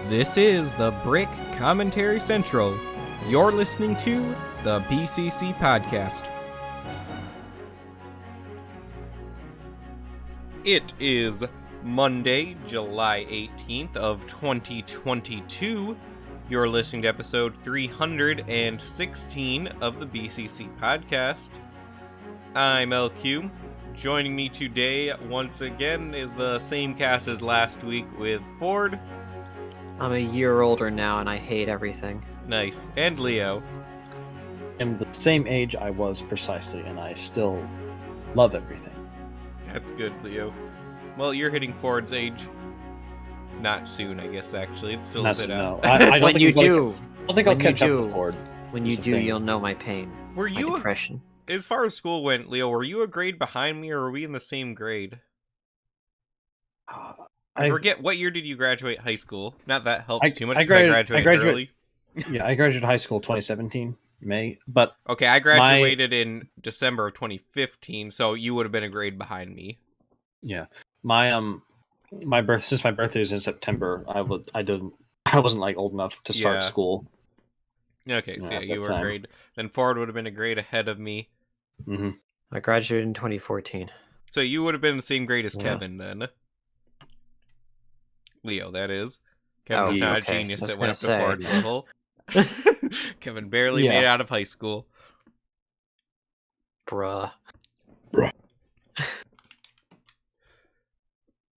This is the Brick Commentary Central. You're listening to the BCC Podcast. It is Monday, July 18th of 2022. You're listening to episode 316 of the BCC Podcast. I'm LQ. Joining me today, once again, is the same cast as last week with Ford. I'm a year older now and I hate everything. Nice. And Leo. I'm the same age I was precisely, and I still love everything. That's good, Leo. Well, you're hitting Ford's age. Not soon, I guess, actually. It's still Not a bit so- out. no. I don't When think you I'm gonna- do, I don't think I'll when you catch up do. to Ford. when you That's the do, thing. you'll know my pain, Were my you, depression. as far as school went, Leo, were you a grade behind me, or were we in the same grade? I forget, what year did you graduate high school? Not that helps too much, I because I graduated graduated early. Yeah, I graduated high school 2017, May, but Okay, I graduated in December of 2015, so you would have been a grade behind me. yeah, since my birthday is in September, I wasn't like old enough to start Yeah. school. Okay, so Yeah, yeah, at you that were a time. grade. Then Ford would have been a grade ahead of me. Hmm. I graduated in 2014. So you would have been the same grade as Yeah. Kevin, then. Leo, that is. Kevin's Oh, not okay. a genius I was that went up to gonna say. Ford's level. Kevin barely Yeah. made it out of high school. Bruh.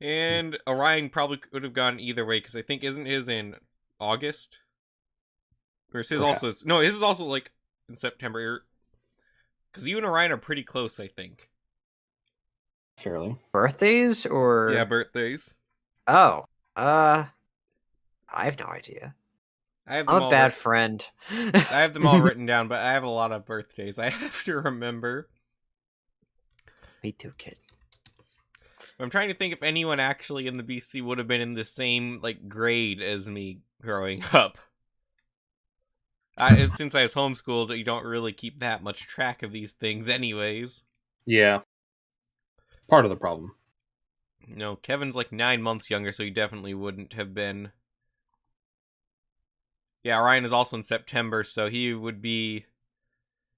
And Orion probably could have gone either way, because I think, isn't his in August? Or is his also... No, his is also, like, in September. Because you and Orion are pretty close, I think. Fairly. Birthdays or? Yeah, birthdays. Oh, I have no idea. I have them I'm a all bad friend. I have them all written down, but I have a lot of birthdays I have to remember. Me too, kid. I'm trying to think if anyone actually in the BC would have been in the same, like, grade as me growing up. Since I was homeschooled, you don't really keep that much track of these things anyways. Yeah. Part of the problem. No, Kevin's like 9 months younger, so he definitely wouldn't have been. Yeah, Ryan is also in September, so he would be...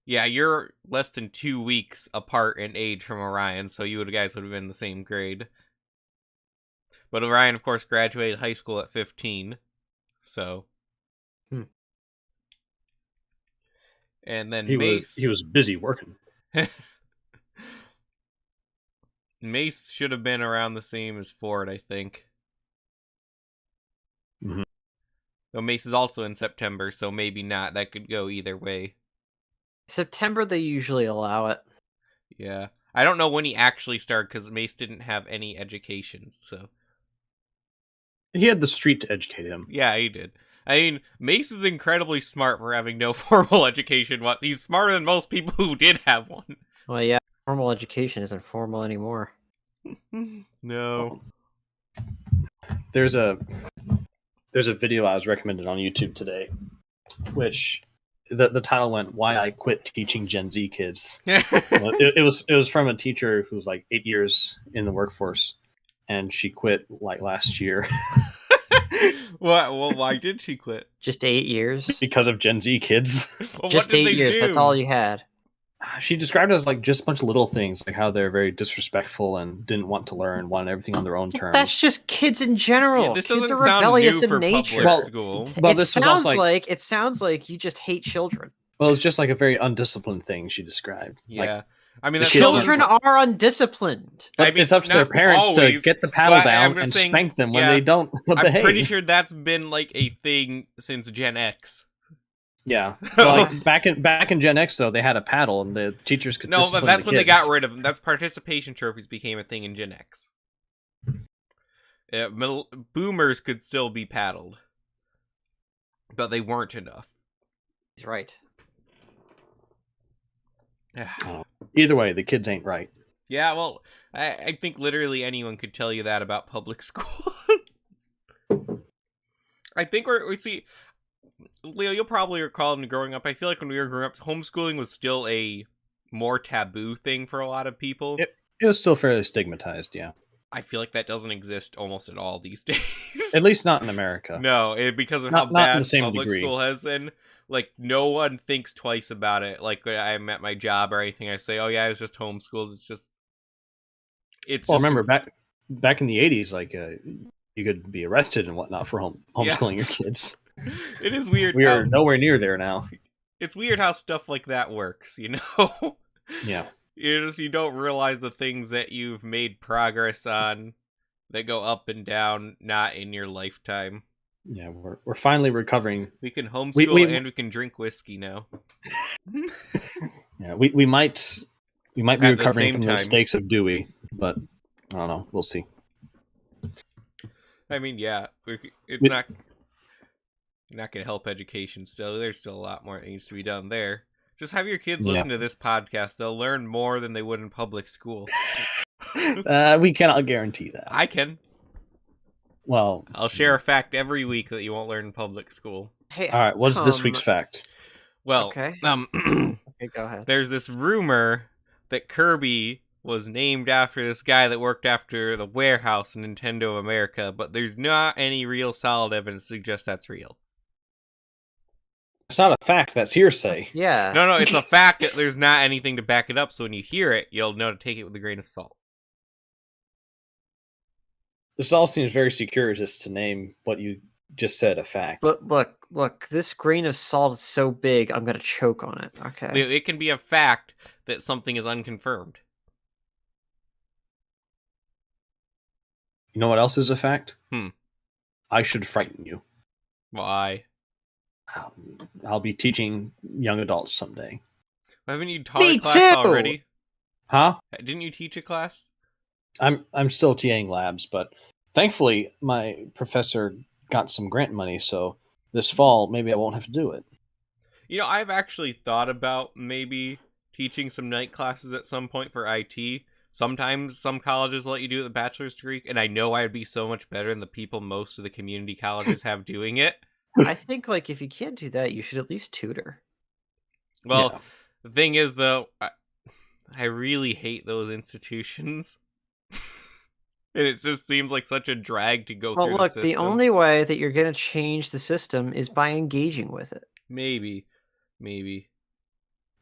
Yeah, you're less than 2 weeks apart in age from Orion, so you guys would have been in the same grade. But Orion, of course, graduated high school at 15, so... And then Mace... He was busy working. Mace should have been around the same as Ford, I think. Mhm. Though Mace is also in September, so maybe not. That could go either way. September, they usually allow it. Yeah. I don't know when he actually started, because Mace didn't have any education, so... He had the street to educate him. Yeah, he did. I mean, Mace is incredibly smart for having no formal education. He's smarter than most people who did have one. Well, yeah, formal education isn't formal anymore. No. There's a video I was recommended on YouTube today, which the title went, "Why I Quit Teaching Gen Z Kids." It was from a teacher who was like 8 years in the workforce, and she quit like last year What? Well, why did she quit? Just 8 years? because of Gen Z kids. Well, Just what did 8 they years, do? that's all you had. She described it as like just a bunch of little things, like how they're very disrespectful and didn't want to learn, wanted everything on their own terms. That's just kids in general. Yeah, this kids doesn't are sound rebellious new in for nature. public Well, school. Well, it this is sounds also like you just hate children. well, it's just like a very undisciplined thing she described. Yeah. Like, I mean, the that's Children are undisciplined. but I mean, it's up to their not parents always. to get the paddle Well, I'm down just and saying, spank them when yeah, they don't I'm behave. pretty sure that's been like a thing since Gen X. Yeah, like back in Gen X though, they had a paddle and the teachers could. No, but discipline that's the when they kids. got rid of them. That's participation trophies became a thing in Gen X. Boomers could still be paddled, but they weren't enough. He's right. Oh. Either way, the kids ain't right. Yeah, well, I think literally anyone could tell you that about public school. I think we see... Leo, you'll probably recall me growing up. I feel like when we were growing up, homeschooling was still a more taboo thing for a lot of people. It was still fairly stigmatized, yeah. I feel like that doesn't exist almost at all these days. At least not in America. No, because of Not how in the bad same public degree. school has been. Like, no one thinks twice about it. Like, when I'm at my job or anything, I say, oh yeah, I was just homeschooled. It's Well, just... remember back in the 80s, like you could be arrested and whatnot for homeschooling your kids. It is weird. We are nowhere near there now. It's weird how stuff like that works, you know? Yeah. You don't realize the things that you've made progress on that go up and down, not in your lifetime. Yeah, we're finally recovering. We can homeschool and we can drink whiskey now. Yeah, we might be recovering from the time. mistakes of Dewey, but I don't know. We'll see. I mean, yeah, it's not going to help education still. There's still a lot more that needs to be done there. Just have your kids listen to this podcast. They'll learn more than they would in public school. We cannot guarantee that. I can. Well, I'll share a fact every week that you won't learn in public school. Hey, all right, what's this week's fact? Well, okay. Okay, go ahead. There's this rumor that Kirby was named after this guy that worked after the warehouse in Nintendo of America, but there's not any real solid evidence to suggest that's real. It's not a fact, that's hearsay. Yeah. No, it's a fact that there's not anything to back it up, so when you hear it, you'll know to take it with a grain of salt. This all seems very circuitous to name what you just said a fact. Look, this grain of salt is so big, I'm gonna choke on it. Okay. It can be a fact that something is unconfirmed. You know what else is a fact? I should frighten you. Why? I'll be teaching young adults someday. Haven't you taught a class already? Huh? Didn't you teach a class? I'm still TAing labs, but thankfully my professor got some grant money, so this fall maybe I won't have to do it. You know, I've actually thought about maybe teaching some night classes at some point for IT. Sometimes some colleges let you do it with a bachelor's degree, and I know I'd be so much better than the people most of the community colleges have doing it. I think, like, if you can't do that, you should at least tutor. Well, Yeah. The thing is, though, I really hate those institutions. And it just seems like such a drag to go through the system. The only way that you're going to change the system is by engaging with it. Maybe.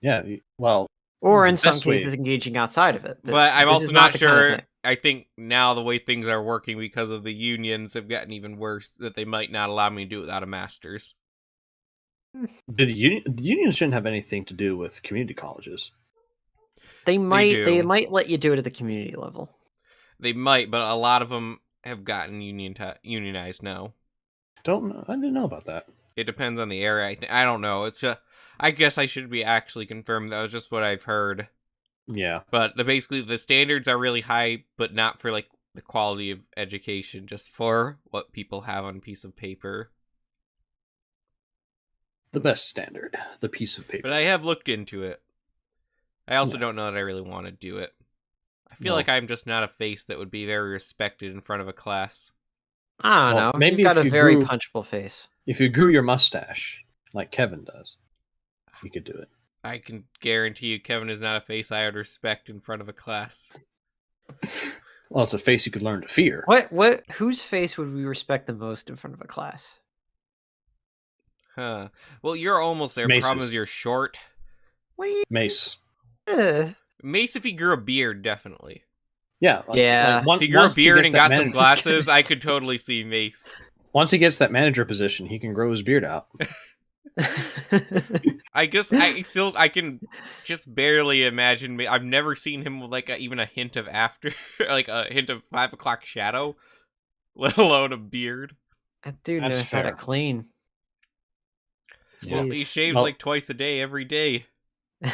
Yeah, well... Or in some cases, engaging outside of it. But I'm also not sure. Kind of I think now the way things are working because of the unions have gotten even worse, that they might not allow me to do it without a master's. The unions shouldn't have anything to do with community colleges. They might let you do it at the community level. They might, but a lot of them have gotten unionized now. Don't know. I didn't know about that. It depends on the area. I don't know. It's just, I guess I should be actually confirmed. That was just what I've heard. Yeah. But basically, the standards are really high, but not for like the quality of education, just for what people have on a piece of paper. The best standard, the piece of paper. But I have looked into it. I also don't know that I really want to do it. I feel like I'm just not a face that would be very respected in front of a class. I don't know. Maybe you've got a very punchable face. If you grew your mustache, like Kevin does, you could do it. I can guarantee you Kevin is not a face I would respect in front of a class. Well, it's a face you could learn to fear. Whose face would we respect the most in front of a class? Huh. Well, you're almost there. Mace's. Problem is you're short. What do you... Mace. Mace, if he grew a beard, definitely. Yeah. If he grew a beard and got some glasses, I could totally see Mace. Once he gets that manager position, he can grow his beard out. I guess I can just barely imagine. I've never seen him with like even a hint of like a hint of 5 o'clock shadow, let alone a beard. That dude knows how to clean. Well, he shaves like twice a day, every day.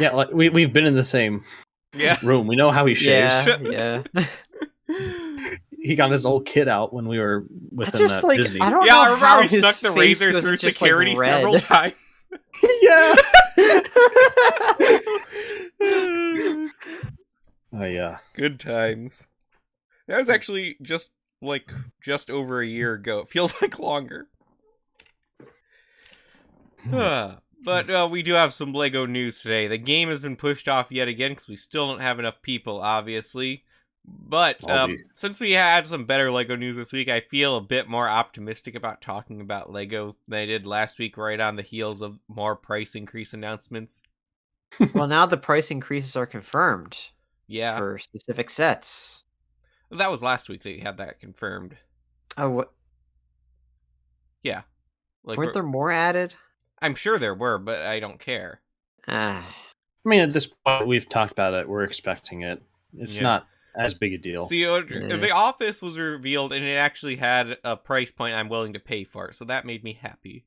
Yeah, like we've been in the same room. We know how he shaves. Yeah. He got his old kid out when we were with him at Disney. I don't know I remember how he snuck the razor through security several times. Yeah. Oh yeah. Good times. That was actually just over a year ago. It feels like longer. But we do have some LEGO news today. The game has been pushed off yet again because we still don't have enough people, obviously. But I'll be- since we had some better Lego news this week, I feel a bit more optimistic about talking about Lego than I did last week, right on the heels of more price increase announcements. Well, now the price increases are confirmed Yeah, for specific sets. that was last week that you had that confirmed. Oh, what? Yeah, like Weren't there more added? I'm sure there were, but I don't care. Ah, I mean, at this point, we've talked about it. We're expecting it. It's Yeah. not as big a deal. See, Yeah. the Office was revealed, and it actually had a price point I'm willing to pay for, so that made me happy.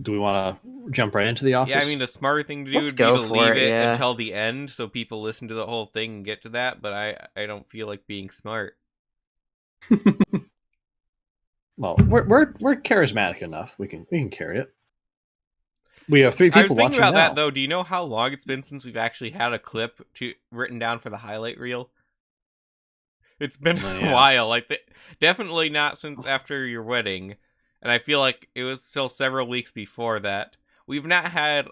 Do we want to jump right into the office? Yeah, I mean, the smarter thing to do Let's would be go to for leave it, it yeah. until the end, so people listen to the whole thing and get to that. But I don't feel like being smart. well, we're charismatic enough. We can carry it. We have 3 people I was thinking watching about now. that though. Do you know how long it's been since we've actually had a clip written down for the highlight reel? It's been Oh, a yeah. while. Like definitely not since after your wedding, and I feel like it was still several weeks before that. We've not had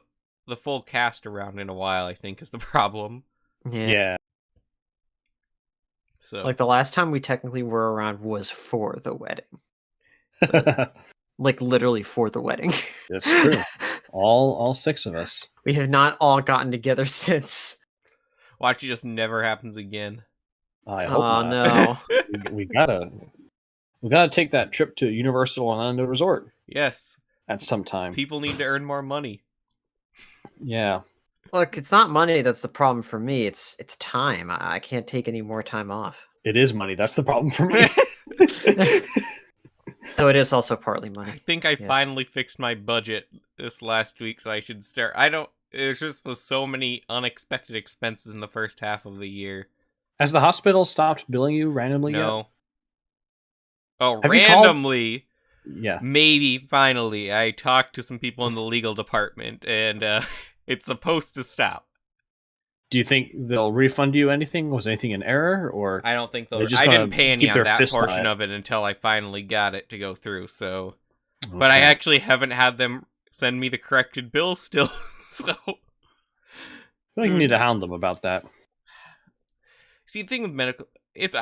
the full cast around in a while, I think, is the problem. yeah. Yeah. So Like the last time we technically were around was for the wedding. Like literally for the wedding. That's true. All 6 of us. We have not all gotten together since. watch it just never happens again. I hope Oh not. no. we gotta take that trip to Universal Orlando Resort Yes, at some time. people need to earn more money. Yeah. Look, it's not money that's the problem for me. It's time. I can't take any more time off. It is money. That's the problem for me. Though it is also partly money. I think I Yes. finally fixed my budget this last week, so I should start. There's just was so many unexpected expenses in the first half of the year. Has the hospital stopped billing you randomly No. Oh, Have you called- randomly. yet? Yeah. Maybe finally. I talked to some people in the legal department, and it's supposed to stop. Do you think they'll refund you anything? Was anything in error, or I don't think They're they'll. just I gonna didn't pay any keep on their that fist on portion it? of it until I finally got it to go through. So, but I actually haven't had them send me the corrected bill still. So, I feel like you need to hound them about that. see, the thing with medical, if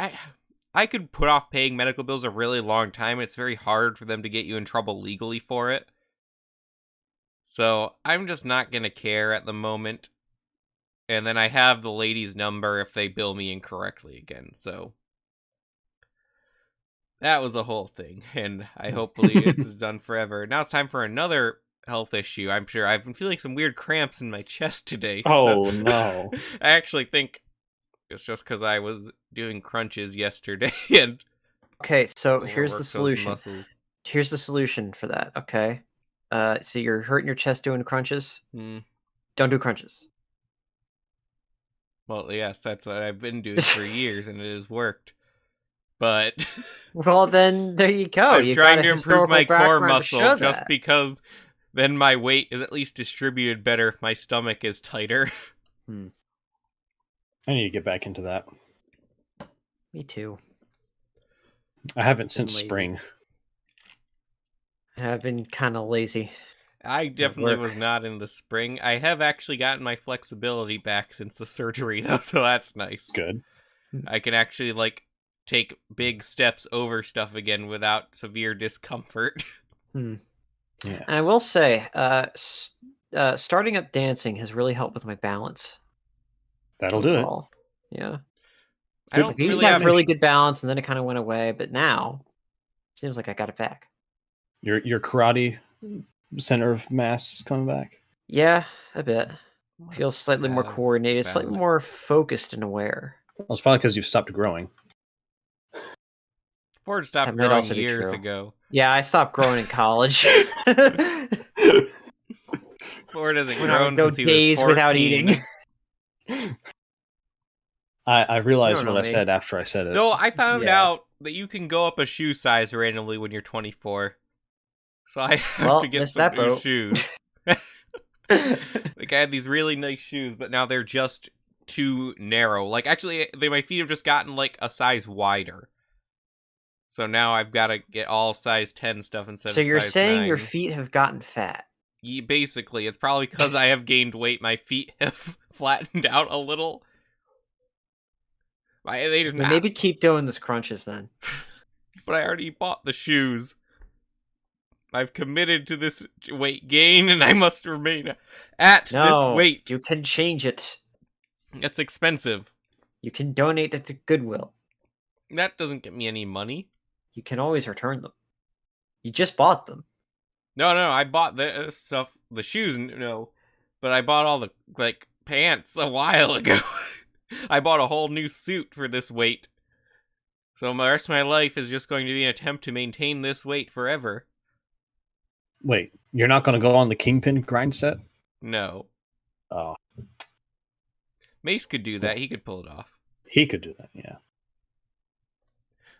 I could put off paying medical bills a really long time. It's very hard for them to get you in trouble legally for it. So I'm just not gonna care at the moment. And then I have the lady's number if they bill me incorrectly again. So that was a whole thing, and I hopefully it's done forever. Now it's time for another health issue. I'm sure I've been feeling some weird cramps in my chest today. Oh, so no. I actually think it's just because I was doing crunches yesterday and Okay, so here's overworked the those solution. muscles. Here's the solution for that, okay? So you're hurting your chest doing crunches? Hmm. Don't do crunches. Well, yes, that's what I've been doing for years, and it has worked. But Well, then there you go. I'm You trying got a to improve historical my core background to show muscle just that. because then my weight is at least distributed better if my stomach is tighter. I need to get back into that. Me too. I haven't since lazy. spring. I've been kind of lazy. I definitely work. was not in the spring. I have actually gotten my flexibility back since the surgery, though, so that's nice. Good. I can actually, like, take big steps over stuff again without severe discomfort. Yeah. And I will say, starting up dancing has really helped with my balance. That'll do it. overall. Yeah. I don't I used really to have have really good balance, and then it kind of went away. But now, it seems like I got it back. Your karate center of mass coming back. Yeah, a bit. Feels slightly more coordinated, slightly more focused and aware. Well, it's probably because you've stopped growing. Ford stopped That might growing also be years true. ago. Yeah, I stopped growing in college. Ford hasn't When I grown would go since he was days 14. without eating. I realized You don't what I know me. said after I said it. No, I found Yeah. out that you can go up a shoe size randomly when you're 24. So I have Well, to get missed some that new boat. shoes. Like I had these really nice shoes, but now they're just too narrow. Like actually, my feet have just gotten like a size wider. So now I've got to get all size 10 stuff instead So of you're size saying 9. your feet have gotten fat? Basically, it's probably because I have gained weight. My feet have flattened out a little. They just Well, maybe keep doing this crunches then. But I already bought the shoes. I've committed to this weight gain, and I must remain at this weight. You can change it. It's expensive. You can donate it to Goodwill. That doesn't get me any money. You can always return them. You just bought them. No, I bought the stuff, the shoes, no. But I bought all the, pants a while ago. I bought a whole new suit for this weight. So the rest of my life is just going to be an attempt to maintain this weight forever. Wait, you're not going to go on the Kingpin grind set? No. Oh. Mace could do that. He could pull it off. He could do that, yeah.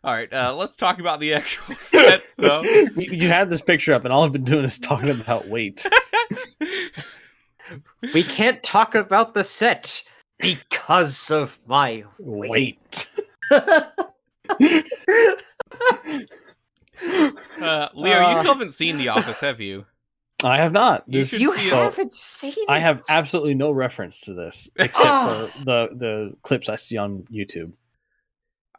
All right, let's talk about the actual set, though. You had this picture up, and all I've been doing is talking about weight. We can't talk about the set because of my weight. Leo, you still haven't seen The Office, have you? I have not. You haven't seen it? I have absolutely no reference to this, except for the clips I see on YouTube.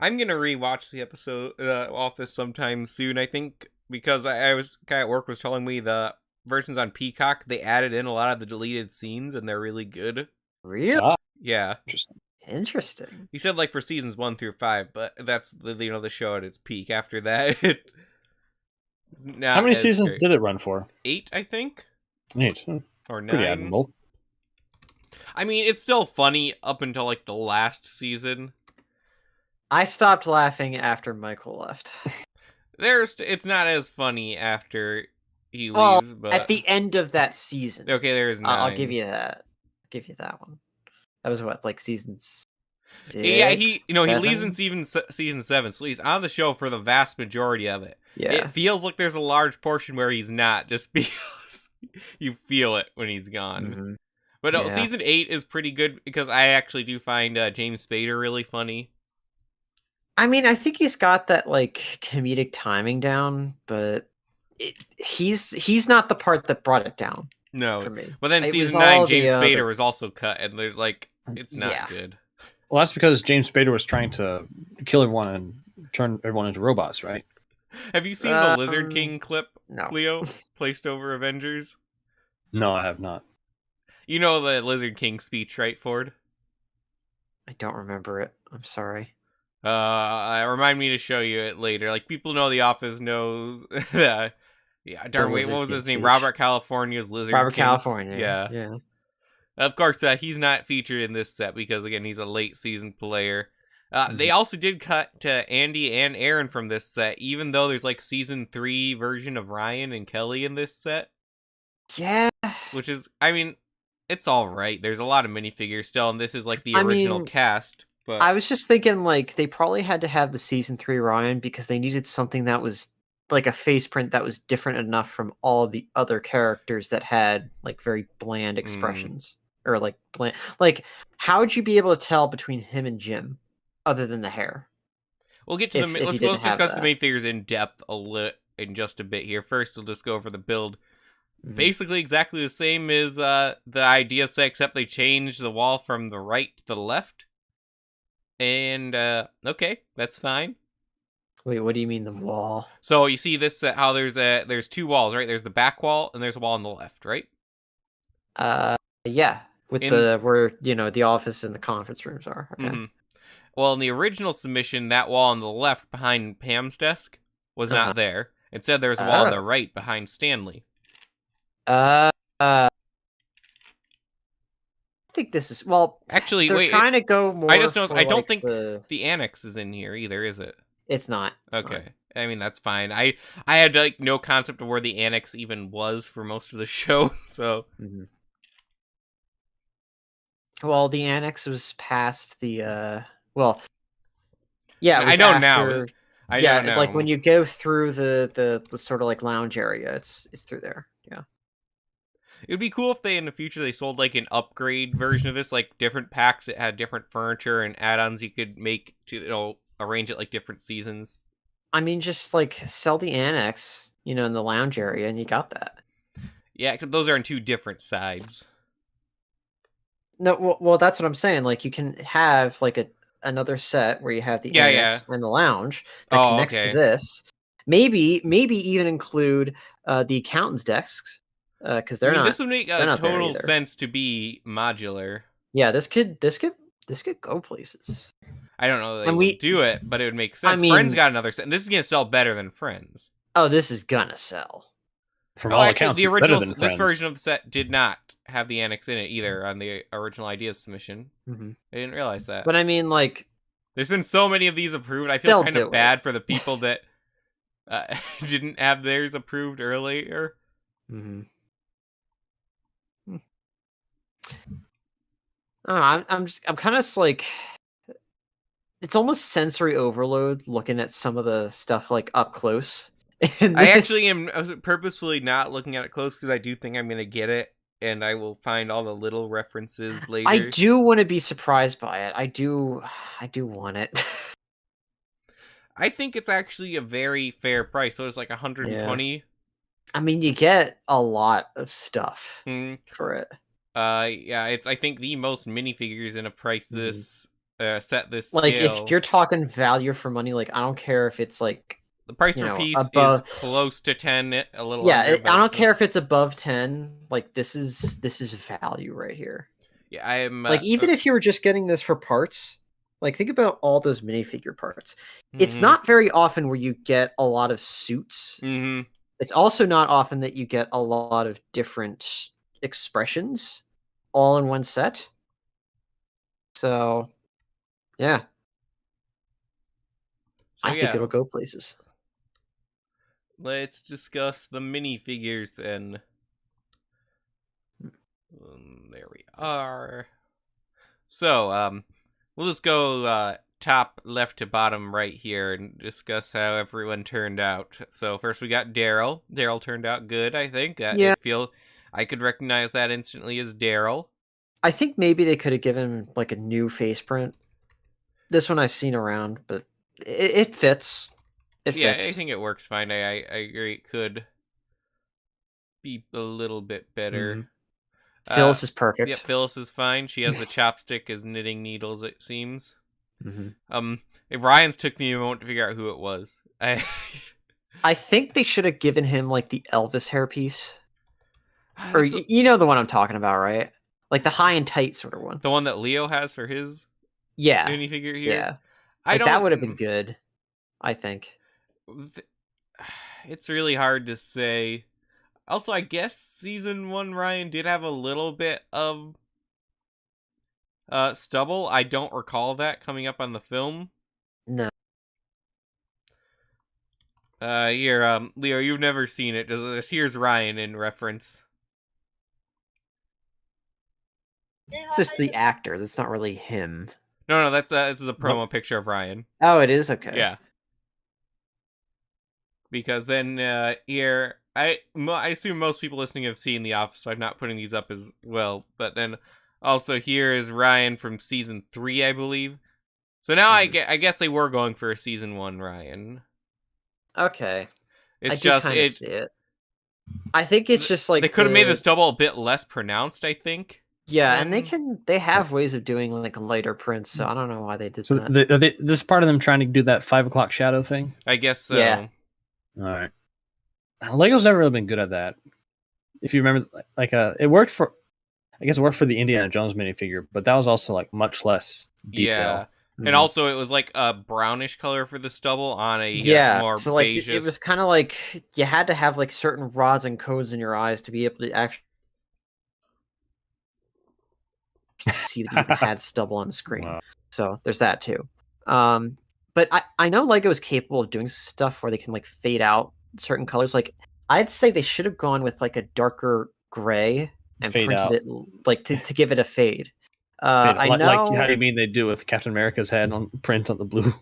I'm going to rewatch the episode Office sometime soon, I think, because I was guy at work was telling me the versions on Peacock, they added in a lot of the deleted scenes, and they're really good. Really? Yeah. Interesting. He said, for seasons 1 through 5, but that's, the show at its peak. After that, it's not How many seasons great. did it run for? 8, I think? 8. Or 9. Pretty admirable. I mean, it's still funny up until, the last season. I stopped laughing after Michael left. It's not as funny after he leaves, but... at the end of that season. Okay, there's 9. I'll give you that. I'll give you that one. That was what, season 6? Yeah, he leaves in season 7, so he's on the show for the vast majority of it. Yeah. It feels like there's a large portion where he's not, just because you feel it when he's gone. Mm-hmm. But no, season 8 is pretty good, because I actually do find James Spader really funny. I mean, I think he's got that comedic timing down, but he's not the part that brought it down. No, for me. But then It season was 9, all James the Spader other- was also cut, and there's it's not Yeah. good. Well, that's because James Spader was trying to kill everyone and turn everyone into robots, right? Have you seen the Lizard King clip, No. Leo, placed over Avengers? No, I have not. You know the Lizard King speech, right, Ford? I don't remember it. I'm sorry. Remind me to show you it later. People know The Office knows. Yeah, darn, wait, what was his name? Speech. Robert California's Lizard Robert King. California. Yeah. Of course, he's not featured in this set because, again, he's a late season player. They also did cut to Andy and Aaron from this set, even though there's season 3 version of Ryan and Kelly in this set. Yeah. Which is, I mean, it's all right. There's a lot of minifigures still, and this is the original cast. But I was just thinking they probably had to have the season 3 Ryan because they needed something that was a face print that was different enough from all the other characters that had very bland expressions or bland. How would you be able to tell between him and Jim other than the hair? We'll get to if let's you didn't discuss have the minifigures in depth in just a bit here. First, we'll just go over the build. Mhm. Basically, exactly the same as the idea set, except they changed the wall from the right to the left. And okay, that's fine. Wait, what do you mean the wall? So you see this how there's 2 walls, right? There's the back wall and there's a wall on the left, right? Yeah, with where the office and the conference rooms are. Okay. Mm-hmm. Well, in the original submission, that wall on the left behind Pam's desk was not there. Instead, there was a wall on the right behind Stanley. I think this is Actually, they're wait. trying to go more. I just noticed. for, I don't think the annex is in here either, is it? It's not. It's Okay. not. I mean, that's fine. I had no concept of where the annex even was for most of the show, so. Mm-hmm. Well, the annex was past the yeah. It was I know after, now. I know now. when you go through the sort of lounge area, it's through there. Yeah. It would be cool if in the future they sold an upgrade version of this, different packs that had different furniture and add-ons you could make to arrange it different seasons. I mean, just sell the annex, in the lounge area, and you got that. Yeah, except those are on 2 different sides. No, well, that's what I'm saying. You can have another set where you have the Yeah, annex and the lounge that Oh, connects okay. to this. Maybe even include the accountant's desks because they're not. this would make they're not there total either. sense to be modular. Yeah, this could go places. I don't know that they And will do it, but it would make sense. I mean- Friends got another set. And this is gonna sell better than Friends. Oh, this is gonna sell. From all actually, accounts, the it's original better than this Friends. version of the set did not have the annex in it either on the original ideas submission. Mm-hmm. I didn't realize that. But I mean, like, there's been so many of these approved. I feel They'll kind do of bad for the people that didn't have theirs approved earlier. mm-hmm. I don't know, I'm kind of like, it's almost sensory overload looking at some of the stuff like up close. I actually am purposefully not looking at it close because I do think I'm gonna get it, and I will find all the little references later. I do want to be surprised by it. I do want it. I think it's actually a very fair price. So it's like 120. I mean, you get a lot of stuff for it. Yeah, it's I think the most minifigures in a price this set this like scale. If you're talking value for money, like I don't care if it's like the price per piece above, is close to 10, a little. Yeah, under, I don't care if it's above 10. Like this is value right here. Yeah, I am like even if you were just getting this for parts, like think about all those minifigure parts. It's not very often where you get a lot of suits. It's also not often that you get a lot of different expressions all in one set. So, yeah. I think it'll go places. Let's discuss the minifigures then. There we are. So, we'll just go top left to bottom right here and discuss how everyone turned out. So first we got Daryl. Daryl turned out good, I think. Yeah. I could recognize that instantly as Daryl. I think maybe they could have given like a new face print. This one I've seen around, but it fits. It fits. I think it works fine. I agree it could be a little bit better. Phyllis is perfect. Yep, Phyllis is fine. She has the chopstick as knitting needles, it seems. Ryan's took me a moment to figure out who it was. I think they should have given him like the Elvis hairpiece. Or you know the one I'm talking about, right? Like the high and tight sort of one. The one that Leo has for his minifigure here? Yeah. Like, that would have been good, I think. It's really hard to say. Also, I guess season 1 Ryan did have a little bit of stubble. I don't recall that coming up on the film. No. Here, Leo, you've never seen it. Here's Ryan in reference. It's just the actor. That's not really him. No, this is a promo picture of Ryan. Oh, it is? Okay. Yeah. Because then here, I assume most people listening have seen The Office, so I'm not putting these up as well. But then also here is Ryan from season 3, I believe. So now I guess they were going for a season 1 Ryan. Okay. It's see it. I think it's just like they could have made the stubble a bit less pronounced, I think. Yeah, and they have ways of doing like lighter prints, so I don't know why they did that. This is part of them trying to do that 5 o'clock shadow thing? I guess so. Yeah. All right. Lego's never really been good at that. If you remember, like it worked for, I guess it worked for the Indiana Jones minifigure, but that was also like much less detail. Yeah. And also it was like a brownish color for the stubble on a more so like beige. It was kind of like you had to have like certain rods and codes in your eyes to be able to actually see that you had stubble on the screen. Wow. So there's that too. But I know Lego is capable of doing stuff where they can like fade out certain colors. Like I'd say they should have gone with like a darker gray and fade printed out. it like to give it a fade. I know. Like how do you mean they do with Captain America's head on print on the blue?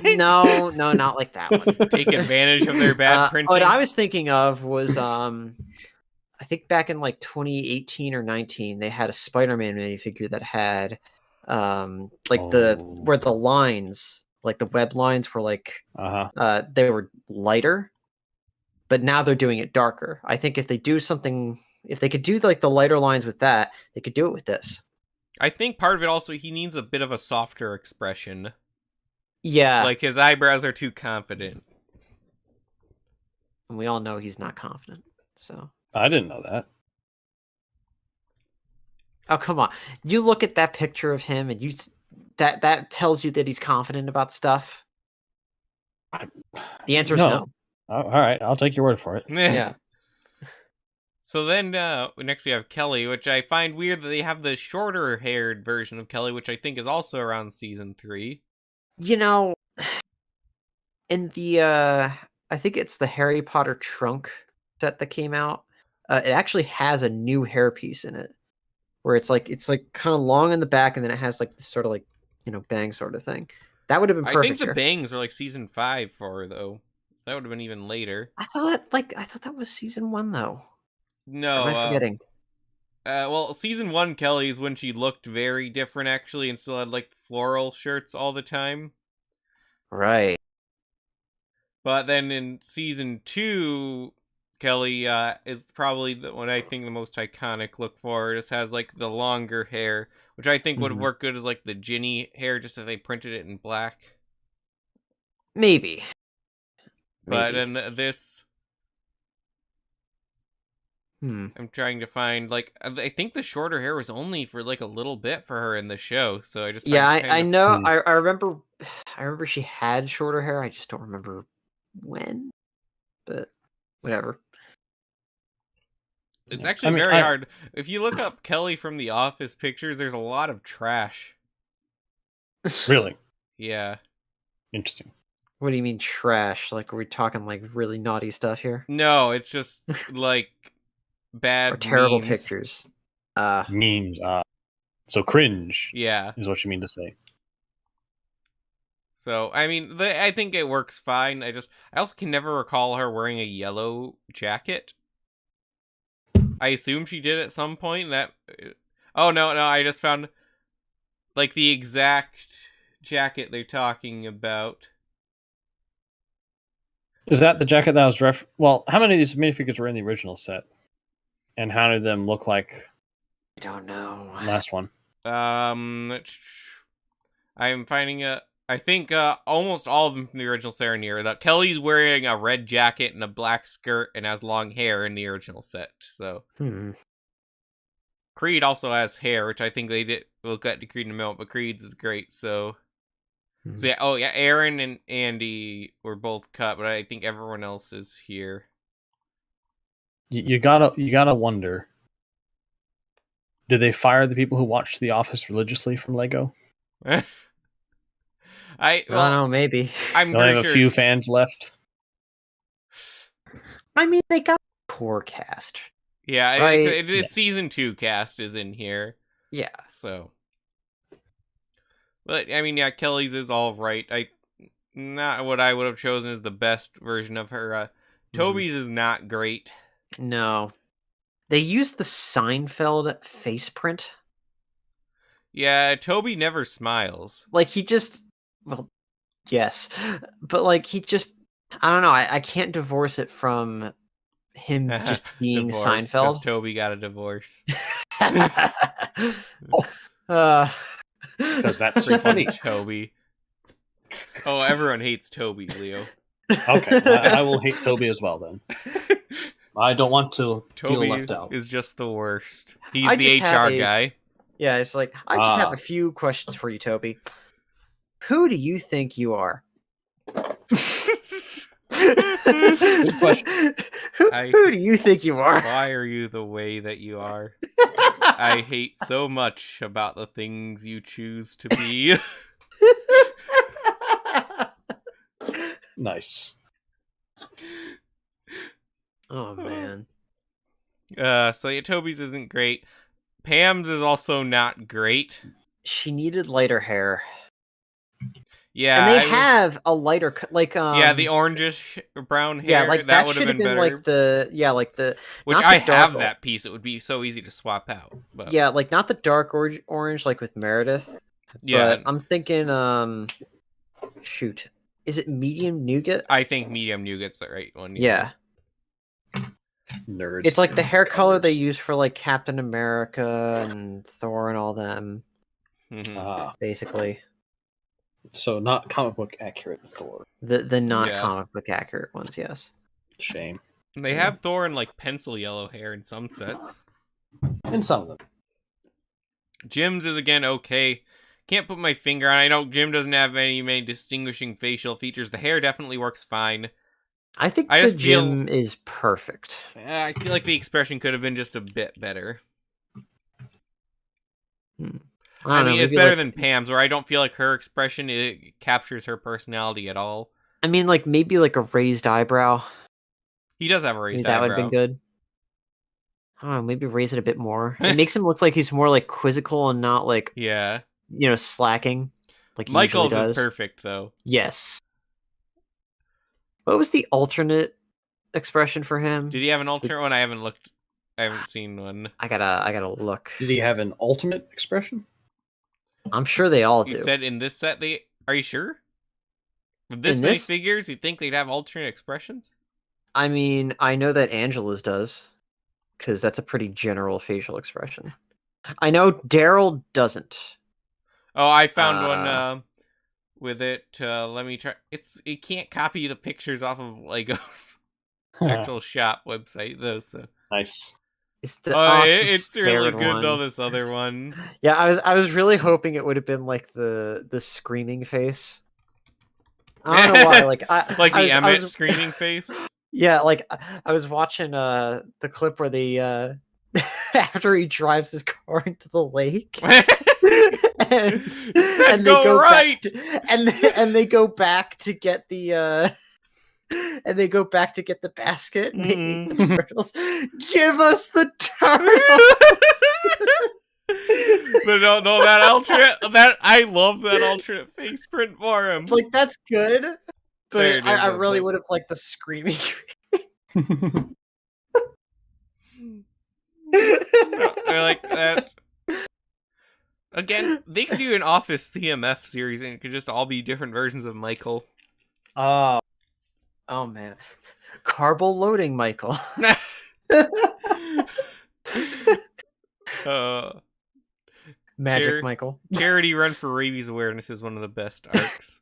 No, not like that one. Take advantage of their bad printing. What I was thinking of was I think back in like 2018 or 19, they had a Spider-Man minifigure that had where the lines, like the web lines were like they were lighter, but now they're doing it darker. I think if they could do like the lighter lines with that, they could do it with this. I think part of it also, he needs a bit of a softer expression. Yeah. Like, his eyebrows are too confident. And we all know he's not confident. So. I didn't know that. Oh, come on. You look at that picture of him and that tells you that he's confident about stuff. The answer is no. Oh, all right, I'll take your word for it. Yeah. So then, next we have Kelly, which I find weird that they have the shorter-haired version of Kelly, which I think is also around season 3. You know, in the, I think it's the Harry Potter trunk set that came out, it actually has a new hairpiece in it, where it's like kind of long in the back, and then it has like this sort of like, bang sort of thing. That would have been perfect. I think the bangs are like season 5 for her, though. That would have been even later. I thought that was season 1, though. No. Or am I forgetting? Well, season 1 Kelly's when she looked very different, actually, and still had, like, floral shirts all the time. Right. But then in season 2, Kelly is probably the one I think the most iconic look for her. It just has, like, the longer hair, which I think would work good as, like, the Ginny hair, just if they printed it in black. Maybe. But then this... I'm trying to find, like, I think the shorter hair was only for, like, a little bit for her in the show, so I just... Yeah, I know, I remember she had shorter hair, I just don't remember when, but whatever. It's actually very hard. If you look up Kelly from The Office pictures, there's a lot of trash. Really? Yeah. Interesting. What do you mean trash? Like, are we talking, like, really naughty stuff here? No, it's just, like... bad or terrible memes. Pictures. Memes. So cringe. Yeah. Is what you mean to say. So, I mean, I think it works fine. I also can never recall her wearing a yellow jacket. I assume she did at some point. Oh, no, I just found, like, the exact jacket they're talking about. Is that the jacket that was Well, how many of these minifigures were in the original set? And how did them look like? I don't know. Last one. I'm finding I think almost all of them from the original set are near. That Kelly's wearing a red jacket and a black skirt and has long hair in the original set. So Creed also has hair, which I think they did. We'll get to Creed in a minute, but Creed's is great. So yeah. Oh yeah, Aaron and Andy were both cut, but I think everyone else is here. You gotta wonder. Did they fire the people who watched The Office religiously from Lego? I don't know, maybe. I'm they have a few fans left. I mean, they got the core cast. Yeah, right? Season 2 cast is in here. Yeah. So, but I mean, yeah, Kelly's is all right. Not what I would have chosen as the best version of her. Toby's is not great. No. They used the Seinfeld face print. Yeah, Toby never smiles. Like, he just... Well, yes. But, like, he just... I don't know. I can't divorce it from him just being Seinfeld. Because Toby got a divorce. Because that's pretty funny. Toby. Oh, everyone hates Toby, Leo. Okay, I will hate Toby as well, then. I don't want to feel left out. Toby is just the worst. He's the HR guy. Yeah, it's like, I just have a few questions for you, Toby. Who do you think you are? Good question. Who do you think you are? Why are you the way that you are? I hate so much about the things you choose to be. Nice. Oh, man. So yeah, Toby's isn't great. Pam's is also not great. She needed lighter hair. Yeah, and they have a lighter, like yeah, the orangish brown hair. Yeah, like that would should have been better. Like the which I have that piece. It would be so easy to swap out. But... Yeah, like not the dark orange like with Meredith. Yeah, but I'm thinking shoot, is it medium nougat? I think medium nougat's the right one. Yeah. nerds. It's like the hair color they colors. use for like Captain America and Thor and all them, Mhm. Ah, basically. so not comic book accurate Thor. The not Yeah. comic book accurate ones, yes. Shame. They have Thor in like pencil yellow hair in some sets. And some of them. Jim's is again okay. Can't put my finger on. I know Jim doesn't have many distinguishing facial features. The hair definitely works fine. I think I the just feel- Jim is perfect. I feel like the expression could have been just a bit better. I mean, don't know, it's maybe better like, than Pam's, where I don't feel like her expression captures her personality at all. I mean, like maybe like a raised eyebrow. He does have a Maybe raised that would eyebrow. have been good. I don't know, maybe raise it a bit more. It makes him look like he's more like quizzical and not like, Yeah. slacking. Like he Michael's usually is does. perfect, though. Yes. What was the alternate expression for him? Did he have an alternate one? I haven't looked. I haven't seen one. I gotta look. Did he have an ultimate expression? I'm sure they all He do. said in this set they. Are you sure? With this In many this- figures, you'd think they'd have alternate expressions? I mean, I know that Angela's does, because that's a pretty general facial expression. I know Daryl doesn't. Oh, I found one with it. Let me try. It can't copy the pictures off of Lego's actual shop website though. So Nice. It's the, it's really scared good though. one. This other one. Yeah, I was really hoping it would have been like the screaming face. I don't know why. Like Like I the was, Emmett screaming face. Yeah, like I was watching the clip where they after he drives his car into the lake. and they go right. and they go back to get the and they go back to get the basket and they eat the turtles. Give us the turtles. But no, that alternate, I love that alternate face print for him. Like that's good, but There it is, I I was really like- would have liked the screaming. I like that. Again, they could do an Office CMF series and it could just all be different versions of Michael. Oh man, Carbol loading, Michael. Magic Char- Michael. Charity Run for Rabies Awareness is one of the best arcs.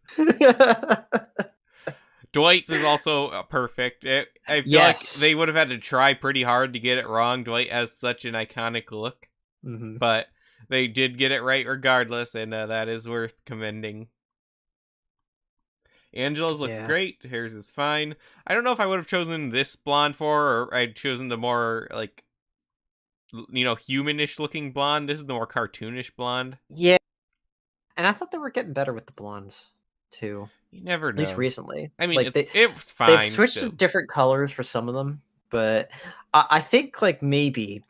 Dwight's is also perfect. I feel Yes. like they would have had to try pretty hard to get it wrong. Dwight has such an iconic look, Mhm. but they did get it right regardless, and that is worth commending. Angela's looks Yeah. great. Hers is fine. I don't know if I would have chosen this blonde for her, or I'd chosen the more, like, humanish looking blonde. This is the more cartoonish blonde. Yeah, and I thought they were getting better with the blondes too. You never At know. least recently. I mean, like it was fine. they've switched still. to different colors for some of them, but I think like maybe,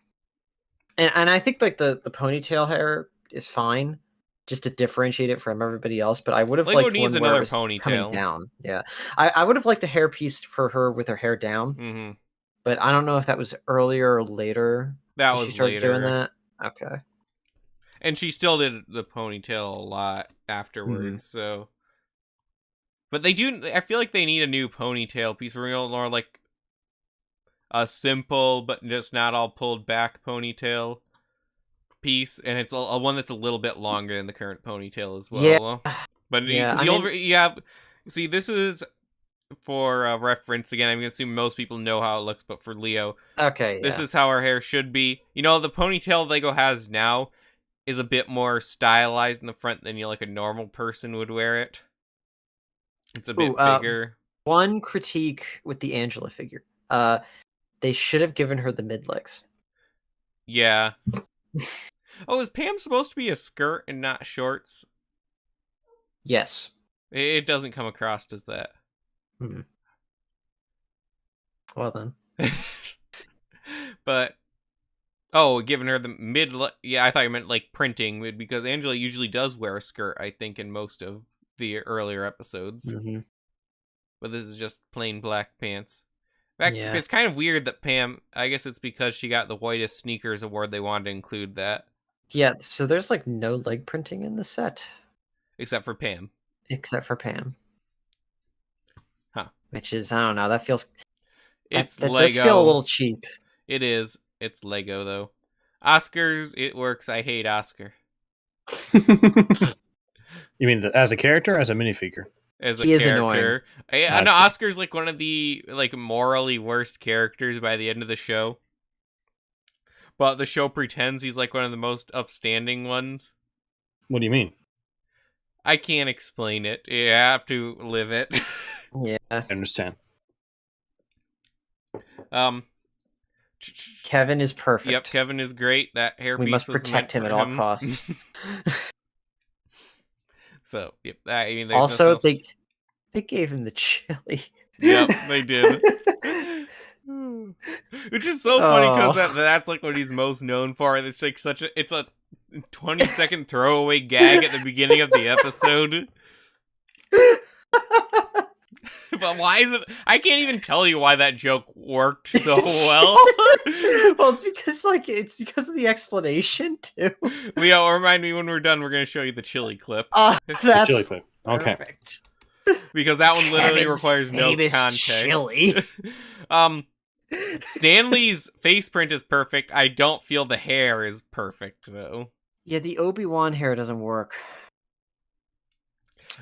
and I think like the ponytail hair is fine, just to differentiate it from everybody else. But I would have Lego liked needs one where another it was coming ponytail. down. Yeah, I would have liked a hairpiece for her with her hair down, Mm-hmm. but I don't know if that was earlier or later. That she was started later. doing that. Okay. And she still did the ponytail a lot afterwards, so. But they do. I feel like they need a new ponytail piece for more like a simple but just not all pulled back ponytail piece, and it's a one that's a little bit longer than the current ponytail as well. Yeah. But Yeah, see, this is for reference again. I'm gonna assume most people know how it looks, but for Leo, Okay. this yeah. is how her hair should be. The ponytail Lego has now is a bit more stylized in the front than like a normal person would wear it. It's a bit bigger. One critique with the Angela figure. They should have given her the mid legs. Yeah. Oh, is Pam supposed to be a skirt and not shorts? Yes. It doesn't come across as that. Well then. But giving her the mid. Yeah, I thought you meant like printing, because Angela usually does wear a skirt, I think, in most of the earlier episodes. Mm-hmm. But this is just plain black pants. In fact, Yeah. it's kind of weird that Pam, I guess it's because she got the whitest sneakers award, they wanted to include that. Yeah, so there's like no leg printing in the set. Except for Pam. Except for Pam. Huh. Which is, I don't know, that feels It's that Lego. does feel a little cheap. It is. It's Lego though. Oscars, it works. I hate Oscar You mean as a character, or as a minifigure? as a He is annoying. character. I know Oscar's like one of the like morally worst characters by the end of the show. But the show pretends he's like one of the most upstanding ones. What do you mean? I can't explain it. You have to live it. Yeah. I understand. Kevin is perfect. Yep, Kevin is great. That hairpiece We must was protect meant him for at all costs. So, yep. I mean, Also, they gave him the chili. Yep, they did. Which is so funny because that's like what he's most known for. It's like it's a 20-second throwaway gag at the beginning of the episode. But why is it? I can't even tell you why that joke worked so well. Well, it's because of the explanation too. Leo, remind me when we're done. We're gonna show you the chili clip. That's The chili clip. Okay. perfect. Because that one literally Kevin's requires no famous context. chili. Stanley's face print is perfect. I don't feel the hair is perfect though. Yeah, the Obi-Wan hair doesn't work.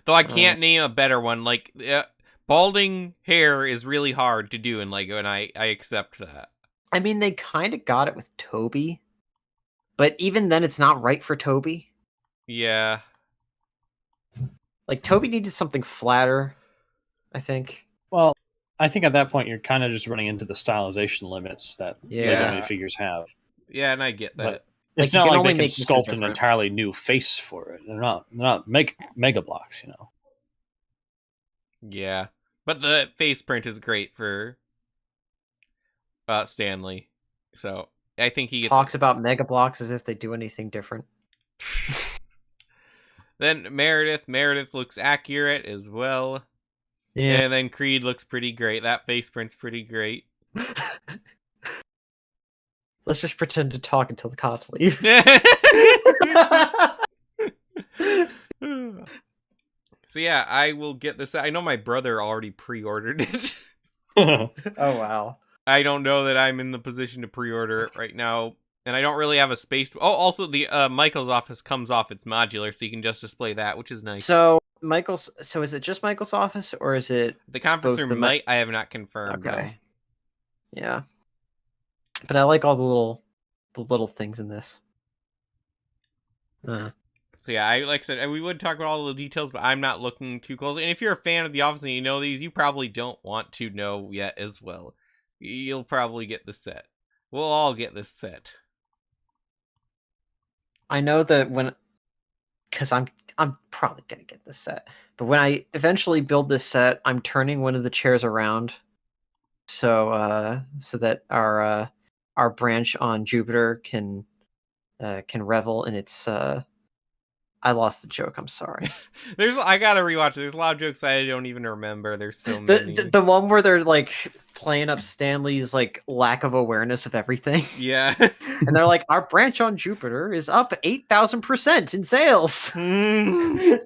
Though I can't name a better one. Like balding hair is really hard to do in Lego, and I accept that. I mean, they kind of got it with Toby, but even then, it's not right for Toby. Yeah. Like Toby needed something flatter, I think. Well, I think at that point you're kind of just running into the stylization limits that Yeah. Lego minifigures have. Yeah, and I get that. But it's you not can like only they can make this sculpt an different. entirely new face for it. They're not mega blocks, you know. Yeah. But the face print is great for Stanley. So I think he gets Talks about Mega Blocks as if they do anything different. Then Meredith looks accurate as well. Yeah. And then Creed looks pretty great. That face print's pretty great. Let's just pretend to talk until the cops leave. So yeah, I will get this. I know my brother already pre-ordered it. Oh wow. I don't know that I'm in the position to pre-order it right now, and I don't really have a space. Also, the Michael's office comes off. It's modular, so you can just display that, which is nice. So is it just Michael's office, or is it The conference both room might. I have not confirmed. okay? Yeah, but I like all the little things in this. So yeah, like I said, we would talk about all the details, but I'm not looking too closely. And if you're a fan of The Office and you know these, you probably don't want to know yet as well. You'll probably get the set. We'll all get this set. I know that because I'm probably gonna get this set, but when I eventually build this set, I'm turning one of the chairs around, so that our branch on Jupiter can revel in its. I lost the joke. I'm sorry. I gotta rewatch it. There's a lot of jokes I don't even remember. There's so many. The one where they're like playing up Stanley's like lack of awareness of everything. Yeah. And they're like, our branch on Jupiter is up 8,000% in sales. And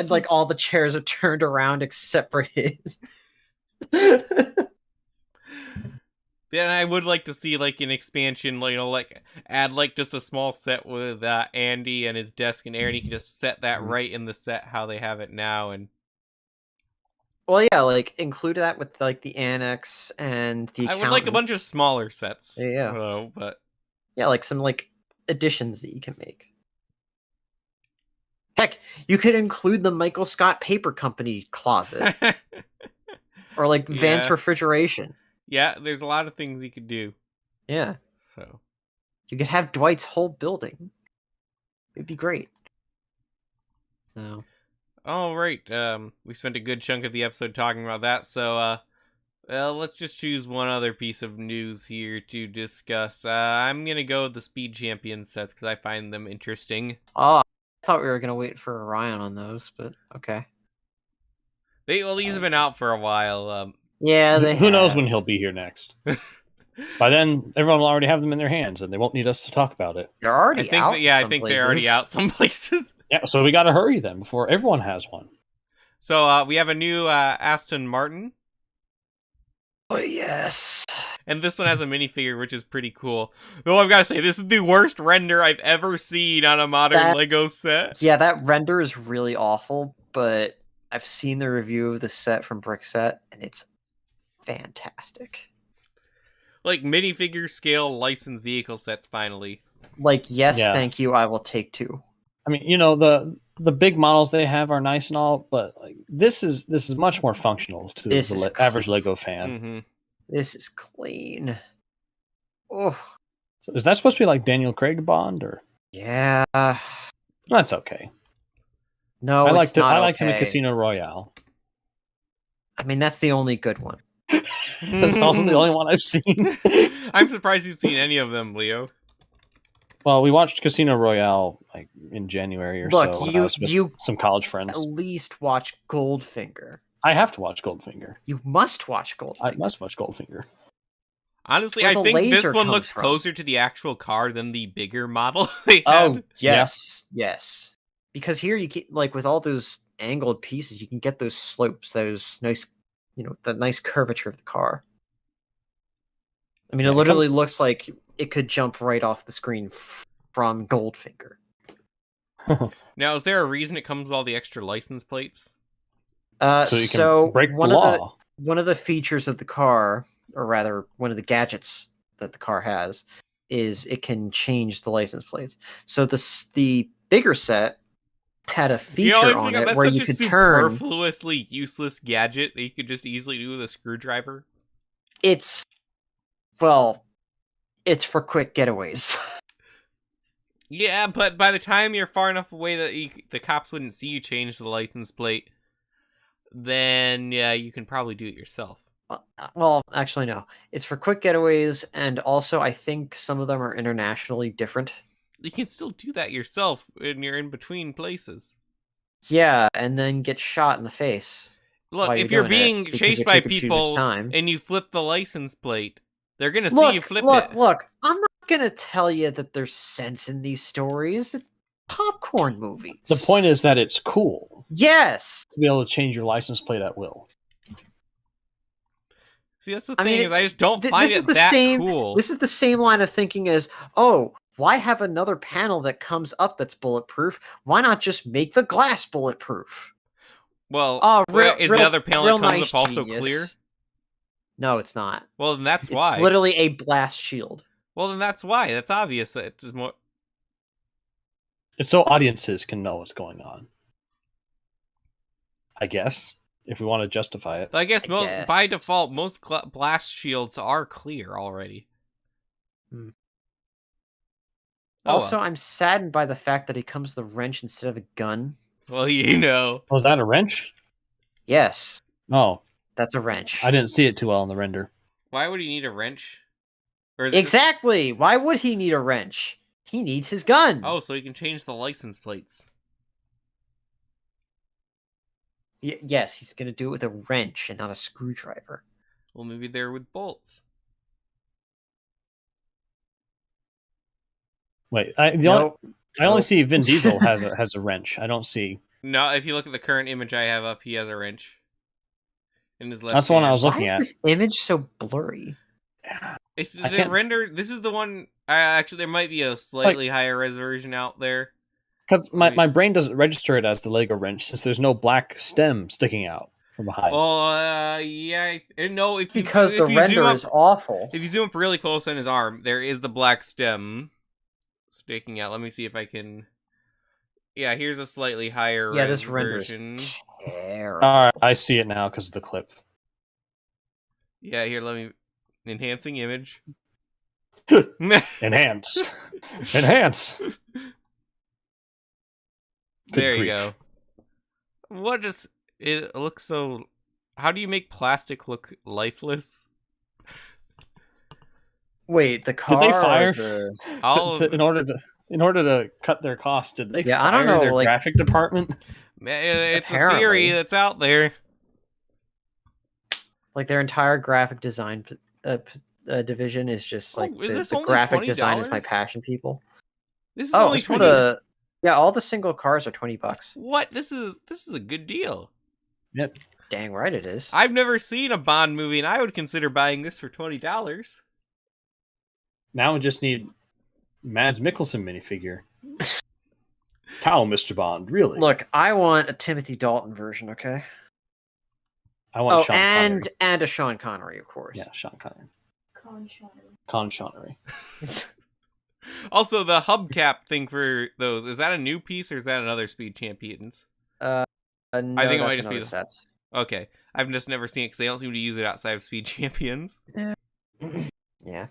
like all the chairs are turned around except for his. Yeah, and I would like to see like an expansion, like add like just a small set with Andy and his desk and Aaron. You can just set that right in the set how they have it now, and well, yeah, like include that with like the annex and the. I would like a bunch of smaller sets. Yeah, though, but yeah, like some like additions that you can make. Heck, you could include the Michael Scott Paper Company closet, or like Vance Refrigeration. Yeah, there's a lot of things you could do. Yeah. So you could have Dwight's whole building. It'd be great. So. All right. We spent a good chunk of the episode talking about that. So, let's just choose one other piece of news here to discuss. I'm gonna go with the Speed Champion sets because I find them interesting. Oh, I thought we were gonna wait for Orion on those, but okay. These have been out for a while. Yeah, who knows when he'll be here next? By then, everyone will already have them in their hands, and they won't need us to talk about it. They're already out. I think they're already out some places. Yeah, so we got to hurry then before everyone has one. So we have a new Aston Martin. Oh yes. And this one has a minifigure, which is pretty cool. Though I've got to say, this is the worst render I've ever seen on a modern Lego set. Yeah, that render is really awful, but I've seen the review of the set from Brickset, and it's fantastic. Like, minifigure scale licensed vehicle sets, finally. Like, yes, thank you, I will take 2. I mean, the big models they have are nice and all, but like this is much more functional to the average Lego fan. Mm-hmm. This is clean. Oh, so is that supposed to be like Daniel Craig Bond or? Yeah, that's okay. No, I liked him in Casino Royale. I mean, that's the only good one. That's also the only one I've seen. I'm surprised you've seen any of them, Leo. Well, we watched Casino Royale like in January or so. When I was with some college friends. At least watch Goldfinger. I have to watch Goldfinger. You must watch Goldfinger. I must watch Goldfinger. Honestly, I think this one looks closer to the actual car than the bigger model they had. Oh, yes. Yes. Because here you get, like, with all those angled pieces, you can get those slopes, those nice, the nice curvature of the car. I mean, it literally looks like it could jump right off the screen from Goldfinger. Now, is there a reason it comes with all the extra license plates? So you can break the law. One of the features of the car, or rather, one of the gadgets that the car has, is it can change the license plates. So the bigger set had a feature on it where you could turn. Superfluously useless gadget that you could just easily do with a screwdriver. It's for quick getaways. Yeah, but by the time you're far enough away that the cops wouldn't see you change the license plate, then yeah, you can probably do it yourself. Well, actually, no. It's for quick getaways, and also I think some of them are internationally different. You can still do that yourself when you're in between places. Yeah, and then get shot in the face. Look, if you're being chased by people and you flip the license plate, they're going to see you flip it. Look, I'm not going to tell you that there's sense in these stories. It's popcorn movies. The point is that it's cool. Yes. To be able to change your license plate at will. See, that's the thing, is I just don't find it that cool. This is the same line of thinking as, oh, why have another panel that comes up that's bulletproof? Why not just make the glass bulletproof? Well, is the other panel that comes up also clear? No, it's not. Well, then that's why. It's literally a blast shield. Well, then that's why. That's obvious. It's more. It's so audiences can know what's going on. I guess, if we want to justify it. But I guess by default, most blast shields are clear already. Hmm. Also, I'm saddened by the fact that he comes with a wrench instead of a gun. Well, Was that a wrench? Yes. Oh. That's a wrench. I didn't see it too well in the render. Why would he need a wrench? Exactly! Why would he need a wrench? He needs his gun! Oh, so he can change the license plates. Yes, he's gonna do it with a wrench and not a screwdriver. Well, maybe they're with bolts. Wait, I only see Vin Diesel has a wrench. I don't see. No, if you look at the current image I have up, he has a wrench in his left. That's the one I was looking at. Why is this image so blurry? If the render, this is the one. Actually, there might be a slightly higher res version out there. Because my brain doesn't register it as the Lego wrench since there's no black stem sticking out from behind. Oh, yeah. No, because the render is awful. If you zoom up really close on his arm, there is the black stem sticking out. Let me see if I can. Yeah, here's a slightly higher res version. This render is terrible. All right, I see it now because of the clip. Yeah, here, let me. Enhancing image. Enhance. Enhance. There you go. What does it looks so? How do you make plastic look lifeless? Wait, the car. Did they fire in order to cut their costs? Did they fire I don't know, their graphic department? It's a theory that's out there. Like their entire graphic design division is just like the graphic $20? design is my passion. People. This is only $20. Yeah, all the single cars are $20. What? This is a good deal. Yep. Dang right it is. I've never seen a Bond movie, and I would consider buying this for $20. Now we just need Mads Mikkelsen minifigure. How, Mr. Bond? Really? Look, I want a Timothy Dalton version, okay? I want Sean and Connery. and a Sean Connery, of course. Yeah, Sean Connery. Con Connery. Connery. Also, the hubcap thing for those, is that a new piece or is that another Speed Champions? No, I think it might that's just be another the sets. Okay. I've just never seen it because they don't seem to use it outside of Speed Champions. Yeah.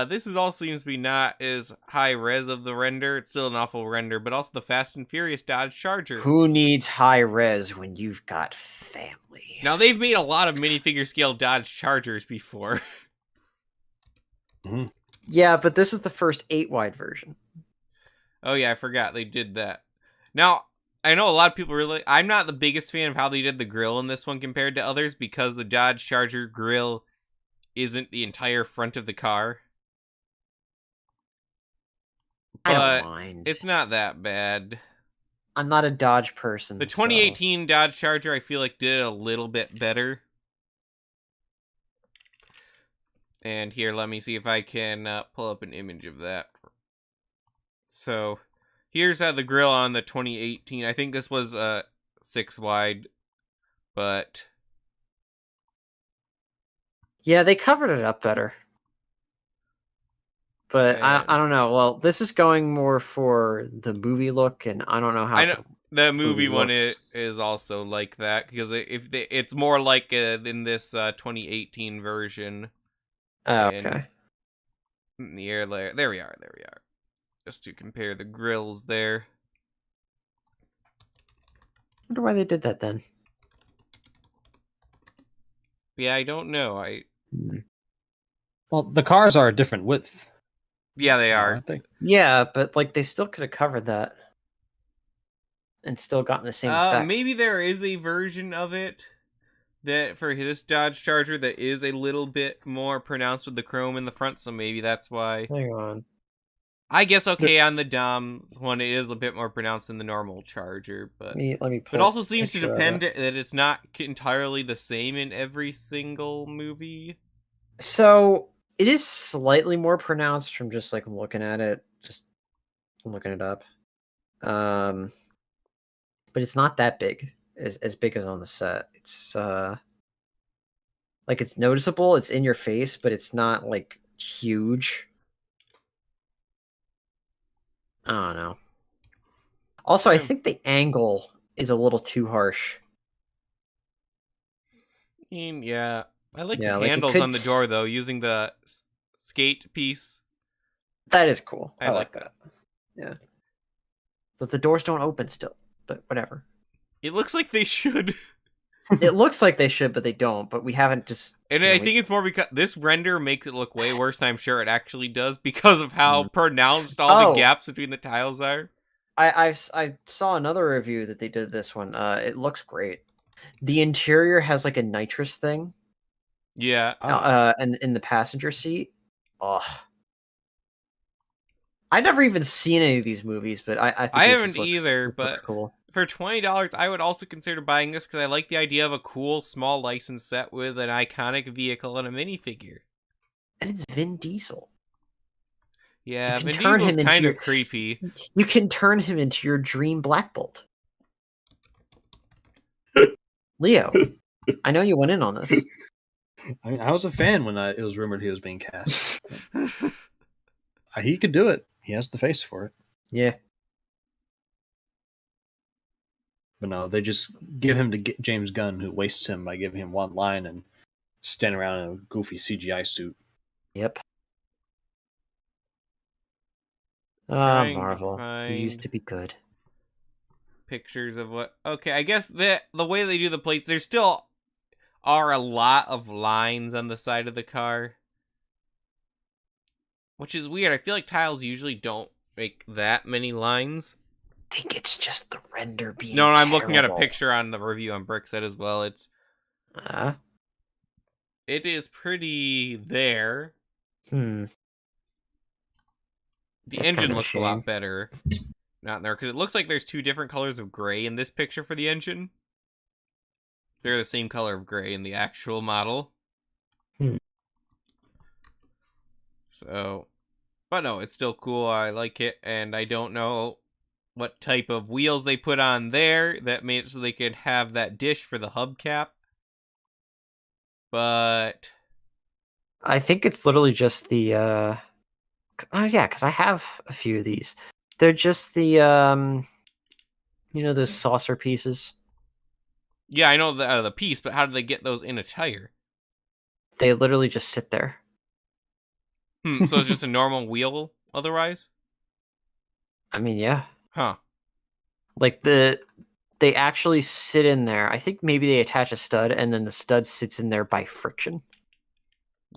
This is also seems to be not as high res of the render. It's still an awful render, but also the Fast and Furious Dodge Charger. Who needs high res when you've got family? Now, they've made a lot of minifigure scale Dodge Chargers before. Mm-hmm. Yeah, but this is the first 8 wide version. Oh yeah, I forgot they did that. Now, I know a lot of people really... I'm not the biggest fan of how they did the grille in this one compared to others because the Dodge Charger grille isn't the entire front of the car. I But don't mind. it's not that bad. I'm not a Dodge person. The 2018 Dodge Charger, I feel like, did it a little bit better. And here, let me see if I can pull up an image of that. So, here's the grill on the 2018. I think this was 6 wide, but... Yeah, they covered it up better. But I don't know. Well, this is going more for the movie look, and I don't know how. I know the movie one looks. is also like that because it's more like in this 2018 version. Oh, And okay. in the air layer. There we are. Just to compare the grills there. Wonder why they did that then. Yeah, I don't know. Well, the cars are a different width. Yeah, they are. Aren't they? Yeah, but like they still could have covered that and still gotten the same effect. Maybe there is a version of it that for this Dodge Charger that is a little bit more pronounced with the chrome in the front, so maybe that's why. Hang on. I guess okay on the Dom one it is a bit more pronounced than the normal Charger, but Let me pull it also seems to a picture of depend it. that it's not entirely the same in every single movie. So it is slightly more pronounced from just like looking at it, just looking it up. But it's not that big, as big as on the set. It's like it's noticeable, it's in your face, but it's not like huge. I don't know. Also, I think the angle is a little too harsh. Yeah, I like Yeah, the like, it handles could- on the door though, using the skate piece. That is cool. I like that. Yeah. But the doors don't open still, but whatever. It looks like they should. It looks like they should, but they don't. But we haven't just. And you know, I think it's more because this render makes it look way worse than I'm sure it actually does because of how pronounced all Oh. the gaps between the tiles are. I saw another review that they did this one. It looks great. The interior has like a nitrous thing. Yeah. And in the passenger seat. Ugh. I never even seen any of these movies, but I think I this haven't just looks, either, this looks but- cool. For $20, I would also consider buying this because I like the idea of a cool small license set with an iconic vehicle and a minifigure. And it's Vin Diesel. Yeah, You can Vin turn Diesel's him into kind your- of creepy. You can turn him into your dream Black Bolt. Leo, I know you went in on this. I mean, I was a fan when it was rumored he was being cast. He could do it. He has the face for it. Yeah. But no, they just give him to James Gunn, who wastes him by giving him one line and stand around in a goofy CGI suit. Yep. Trying to Marvel. You used find- to be good. Pictures of what... Okay, I guess the way they do the plates, there still are a lot of lines on the side of the car. Which is weird. I feel like tiles usually don't make that many lines. I think it's just the render being No, I'm looking at a terrible. picture on the review on Brickset as well. It is pretty there. Hmm. The That's engine kind of a looks a lot shame. better. Not in there, because it looks like there's two different colors of gray in this picture for the engine. They're the same color of gray in the actual model. Hmm. So, but no, it's still cool. I like it, and I don't know what type of wheels they put on there that made it so they could have that dish for the hubcap. But I think it's literally just the yeah, because I have a few of these. They're just the those saucer pieces. yeah, I know the piece, but how do they get those in a tire? They literally just sit there. So it's just a normal wheel otherwise? I mean, yeah. Huh. Like they actually sit in there. I think maybe they attach a stud and then the stud sits in there by friction.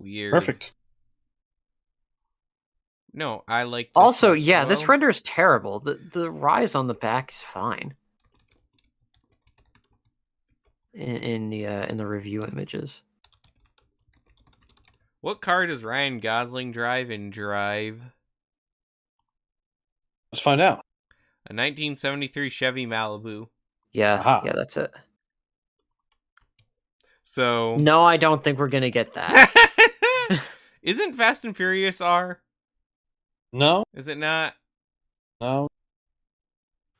Weird. Perfect. No, I like this Also, as yeah, this well. render is terrible. The rise on the back is fine. In the review images. What car does Ryan Gosling drive in Drive? Let's find out. A 1973 Chevy Malibu. Yeah, Aha. yeah, that's it. So No, I don't think we're gonna get that. Isn't Fast and Furious R? No, Is it not? no.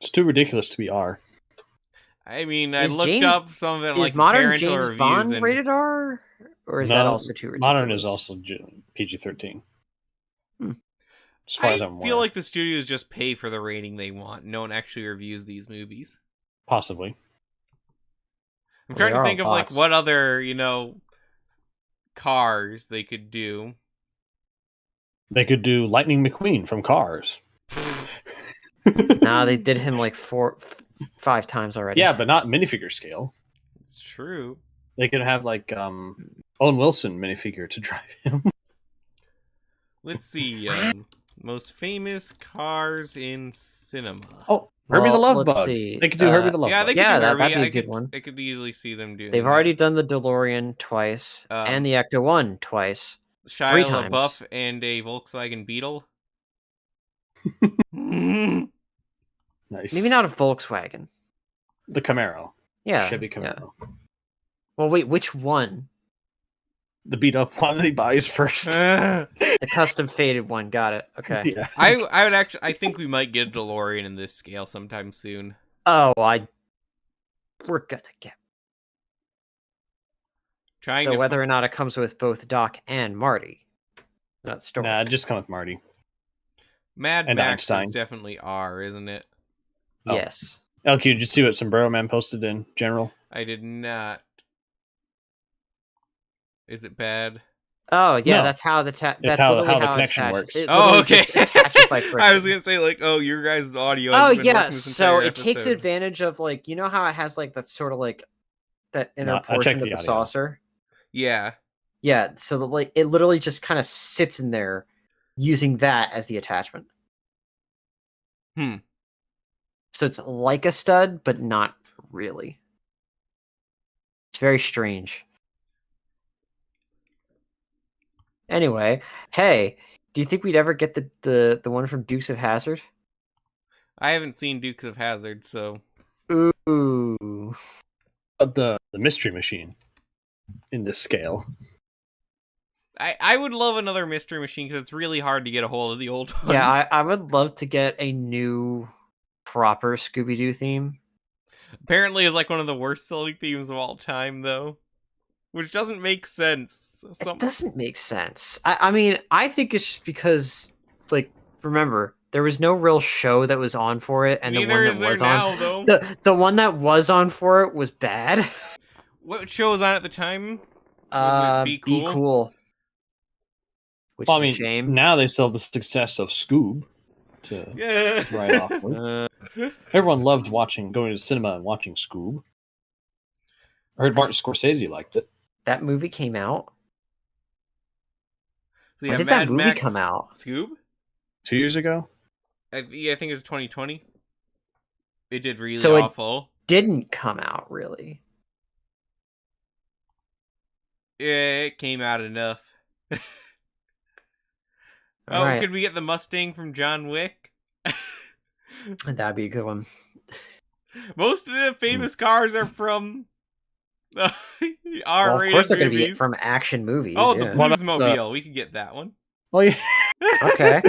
It's too ridiculous to be R. I mean, I Is looked James- up some of it Is like modern parental James reviews Bond and rated R, or is No, that also too ridiculous? Modern is also PG-13. Hmm. As far as I I'm feel aware. like the studios just pay for the rating they want. No one actually reviews these movies. Possibly. I'm Well, trying they to are think of like bots. what other, cars they could do. They could do Lightning McQueen from Cars. Nah, they did him like 5 times already. Yeah, but not minifigure scale. It's true. They could have like Owen Wilson minifigure to drive him. Let's see. Most famous cars in cinema. Oh, Herbie the Well, Love let's Bug. see. They could do Herbie the Love Yeah, Bug. they could Yeah, do that'd Herbie. be a I good could, one. I could easily see them doing They've that. already done the DeLorean twice and the Ecto 1 twice. Shia 3 times. LaBeouf and a Volkswagen Beetle. Mm. Nice. Maybe not a Volkswagen. The Camaro. Yeah. Chevy yeah. Camaro. Well, wait, which one? The beat up one that he buys first. The custom faded one. Got it. Okay. Yeah. I would actually. I think we might get a DeLorean in this scale sometime soon. Oh, we're gonna get. Trying So to whether or not it comes with both Doc and Marty, not the story. Nah, just come with Marty. Mad and Max is Einstein. definitely R, isn't it? Oh. Yes. LQ, did you see what Sombrero Man posted in general? I did not. Is it bad? Oh yeah, No. that's how that's how literally the how it connection attaches. works. It Oh, literally okay. just attaches by I was friction. gonna say like, oh, your guys' audio. Oh has been yeah, working this so entire it takes episode. advantage of like how it has like that sort of like that inner No, I portion checked of the the audio. saucer. Yeah. Yeah, so like it literally just kind of sits in there, using that as the attachment. Hmm. So it's like a stud, but not really. It's very strange. Anyway, hey, do you think we'd ever get the one from Dukes of Hazzard? I haven't seen Dukes of Hazzard, so Ooh. The Mystery Machine in this scale. I would love another Mystery Machine because it's really hard to get a hold of the old one. Yeah, I would love to get a new proper Scooby-Doo theme. Apparently, it's like one of the worst selling themes of all time, though, which doesn't make sense. It doesn't make sense. I mean, I think it's just because, like, remember, there was no real show that was on for it, and the Neither one is that there was now, on, though. the one that was on for it was bad. What show was on at the time? Was it Be cool. Which Well, I is mean, a shame. now they still have the success of Scoob to Yeah. write off with. Everyone loved going to the cinema and watching Scoob. I heard Martin Scorsese liked it. That movie came out. So When yeah, did Mad that movie Max come out? Scoob? 2 years ago? Yeah, I think it was 2020. It did really So it- awful. Didn't come out really. Yeah, it came out enough. All right. Could we get the Mustang from John Wick? That'd be a good one. Most of the famous cars are from Well, of R-rated course they're going to be movies. from action movies. Oh, the yeah. Bluesmobile. We could get that one. Oh yeah, Okay.